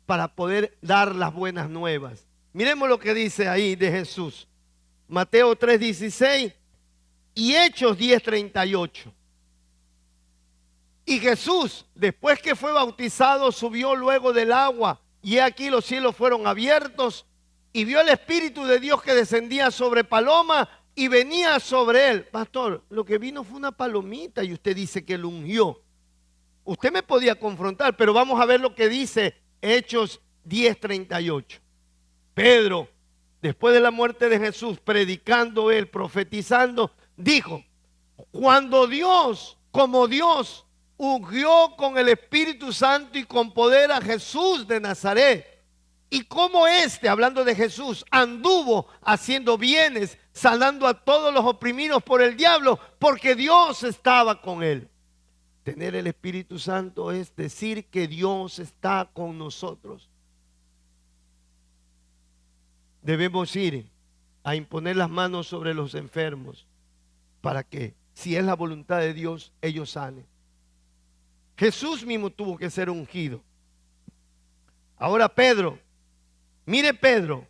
Speaker 3: para poder dar las buenas nuevas. Miremos lo que dice ahí de Jesús. Mateo 3:16 y Hechos 10:38. Y Jesús, después que fue bautizado, subió luego del agua, y aquí los cielos fueron abiertos, y vio el Espíritu de Dios que descendía sobre paloma y venía sobre él. Pastor, lo que vino fue una palomita y usted dice que lo ungió. Usted me podía confrontar, pero vamos a ver lo que dice Hechos 10:38. Pedro, después de la muerte de Jesús, predicando él, profetizando, dijo, cuando Dios, como Dios, ungió con el Espíritu Santo y con poder a Jesús de Nazaret, y como hablando de Jesús, anduvo haciendo bienes, sanando a todos los oprimidos por el diablo, porque Dios estaba con él. Tener el Espíritu Santo es decir que Dios está con nosotros. Debemos ir a imponer las manos sobre los enfermos para que, si es la voluntad de Dios, ellos sanen. Jesús mismo tuvo que ser ungido. Ahora Pedro, mire Pedro,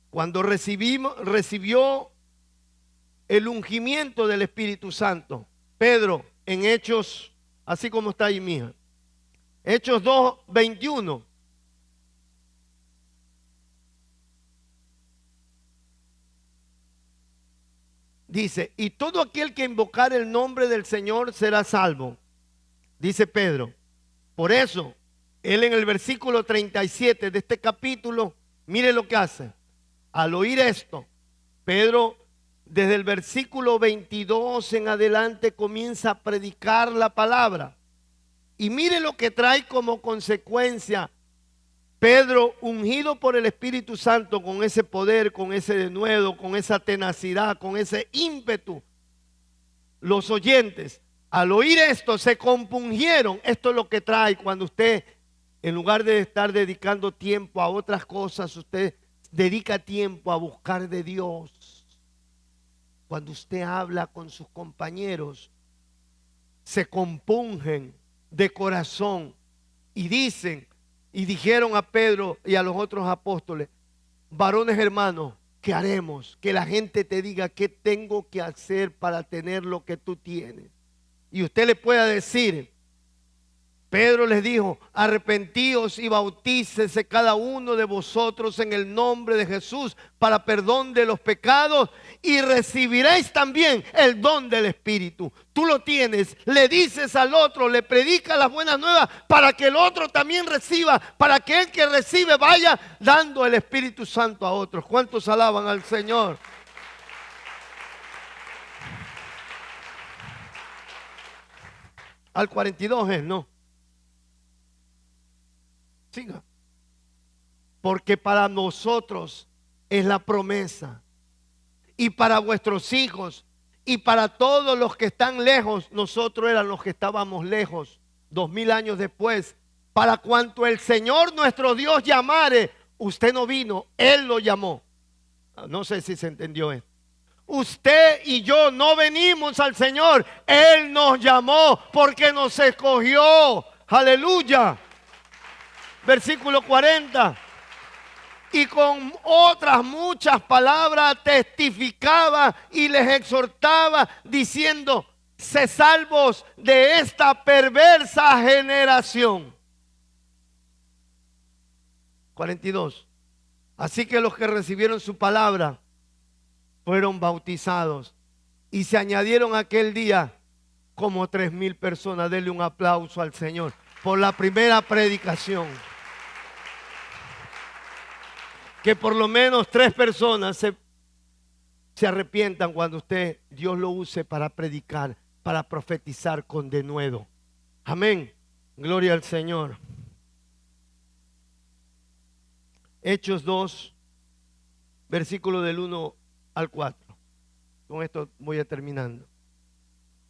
Speaker 3: cuando recibió el ungimiento del Espíritu Santo, Pedro, en Hechos, así como está ahí, mija, Hechos 2:21. Dice, y todo aquel que invocar el nombre del Señor será salvo. Dice Pedro. Por eso, él en el versículo 37 de este capítulo, mire lo que hace. Al oír esto, Pedro, desde el versículo 22 en adelante, comienza a predicar la palabra. Y mire lo que trae como consecuencia Pedro, ungido por el Espíritu Santo, con ese poder, con ese denuedo, con esa tenacidad, con ese ímpetu. Los oyentes, al oír esto, se compungieron. Esto es lo que trae cuando usted, en lugar de estar dedicando tiempo a otras cosas, usted dedica tiempo a buscar de Dios. Cuando usted habla con sus compañeros, se compungen de corazón y dicen, y dijeron a Pedro y a los otros apóstoles, varones hermanos, ¿qué haremos? Que la gente te diga qué tengo que hacer para tener lo que tú tienes. Y usted le pueda decir, Pedro les dijo, arrepentíos y bautícese cada uno de vosotros en el nombre de Jesús para perdón de los pecados y recibiréis también el don del Espíritu. Tú lo tienes, le dices al otro, le predicas las buenas nuevas para que el otro también reciba, para que el que recibe vaya dando el Espíritu Santo a otros. ¿Cuántos alaban al Señor? Al 42 es, ¿no? Siga. Porque para nosotros es la promesa. Y para vuestros hijos. Y para todos los que están lejos. Nosotros eran los que estábamos lejos. 2000 años después. Para cuanto el Señor nuestro Dios llamare. Usted no vino, Él lo llamó. No sé si se entendió esto. Usted y yo no venimos al Señor. Él nos llamó porque nos escogió. Aleluya. Versículo 40. Y con otras muchas palabras testificaba y les exhortaba diciendo: sé salvos de esta perversa generación. 42. Así que los que recibieron su palabra fueron bautizados y se añadieron aquel día como 3000 personas. Denle un aplauso al Señor por la primera predicación. Que por lo menos 3 personas se arrepientan cuando Dios lo use para predicar, para profetizar con denuedo. Amén. Gloria al Señor. Hechos 2, versículo del 1 al 4. Con esto voy a terminando.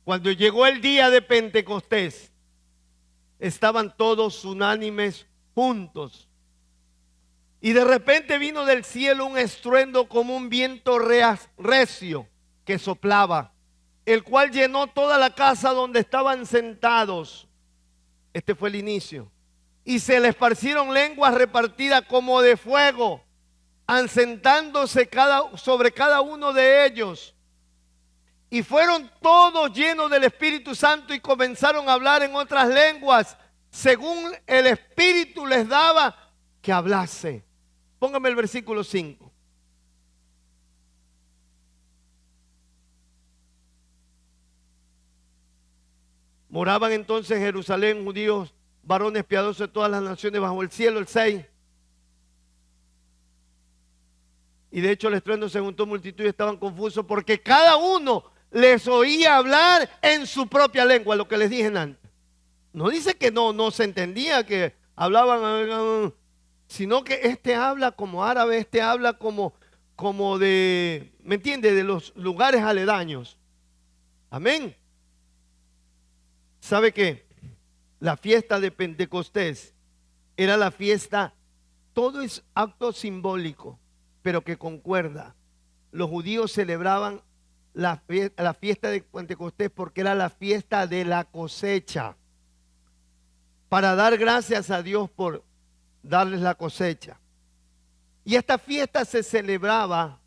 Speaker 3: Cuando llegó el día de Pentecostés, estaban todos unánimes juntos. Y de repente vino del cielo un estruendo como un viento recio que soplaba, el cual llenó toda la casa donde estaban sentados. Este fue el inicio. Y se le esparcieron lenguas repartidas como de fuego, asentándose sobre cada uno de ellos. Y fueron todos llenos del Espíritu Santo y comenzaron a hablar en otras lenguas, según el Espíritu les daba que hablase. Póngame el versículo 5. Moraban entonces en Jerusalén judíos, varones piadosos de todas las naciones bajo el cielo. El 6. Y de hecho el estruendo se juntó multitud y estaban confusos porque cada uno les oía hablar en su propia lengua, lo que les dije antes. No dice que no se entendía, que hablaban, sino que este habla como árabe, este habla como de, ¿me entiende? De los lugares aledaños. Amén. ¿Sabe qué? La fiesta de Pentecostés era la fiesta, todo es acto simbólico, pero que concuerda. Los judíos celebraban la fiesta de Pentecostés porque era la fiesta de la cosecha, para dar gracias a Dios por darles la cosecha. Y esta fiesta se celebraba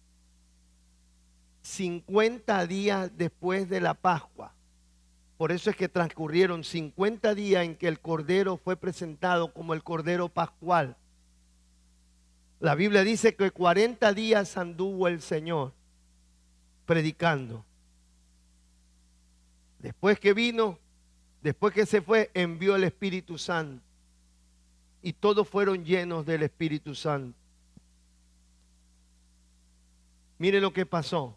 Speaker 3: 50 días después de la Pascua. Por eso es que transcurrieron 50 días en que el Cordero fue presentado como el Cordero Pascual. La Biblia dice que 40 días anduvo el Señor predicando. Después que vino, después que se fue, envió el Espíritu Santo. Y todos fueron llenos del Espíritu Santo. Mire lo que pasó.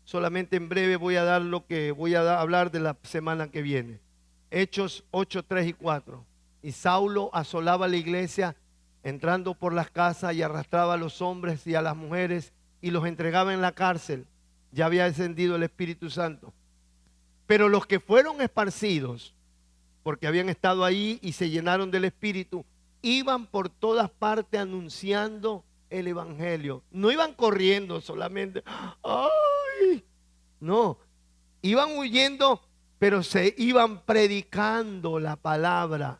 Speaker 3: Solamente en breve voy a dar lo que voy a hablar de la semana que viene. Hechos 8, 3 y 4. Y Saulo asolaba la iglesia, entrando por las casas, y arrastraba a los hombres y a las mujeres y los entregaba en la cárcel. Ya había descendido el Espíritu Santo. Pero los que fueron esparcidos, porque habían estado ahí y se llenaron del Espíritu, iban por todas partes anunciando el Evangelio. No iban corriendo solamente. ¡Ay! No, iban huyendo, pero se iban predicando la palabra.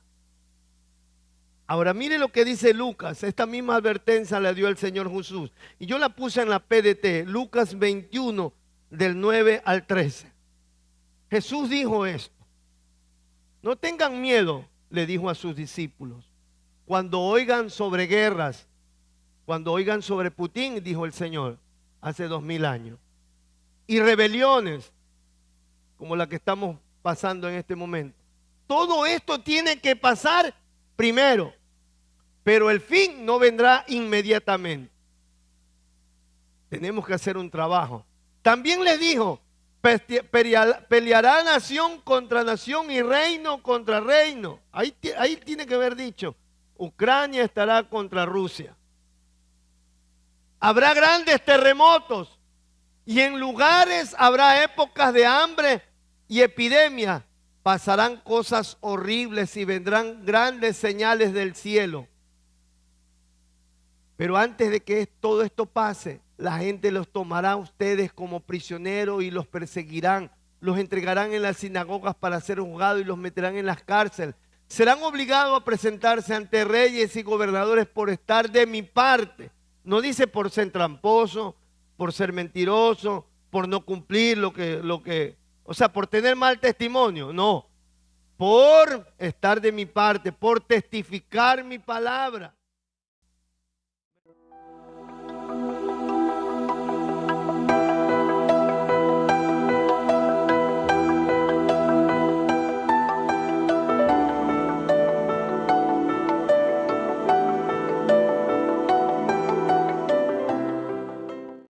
Speaker 3: Ahora mire lo que dice Lucas. Esta misma advertencia la dio el Señor Jesús. Y yo la puse en la PDT, Lucas 21, del 9 al 13. Jesús dijo esto: no tengan miedo, le dijo a sus discípulos, cuando oigan sobre guerras, cuando oigan sobre Putin, dijo el Señor, hace 2000 años, y rebeliones, como la que estamos pasando en este momento. Todo esto tiene que pasar primero, pero el fin no vendrá inmediatamente. Tenemos que hacer un trabajo. También les dijo: peleará nación contra nación y reino contra reino. Ahí tiene que haber dicho. Ucrania estará contra Rusia. Habrá grandes terremotos y en lugares habrá épocas de hambre y epidemia. Pasarán cosas horribles y vendrán grandes señales del cielo. Pero antes de que todo esto pase, la gente los tomará a ustedes como prisioneros y los perseguirán. Los entregarán en las sinagogas para ser juzgados y los meterán en las cárceles. Serán obligados a presentarse ante reyes y gobernadores por estar de mi parte. No dice por ser tramposo, por ser mentiroso, por no cumplir o sea, por tener mal testimonio. No, por estar de mi parte, por testificar mi palabra.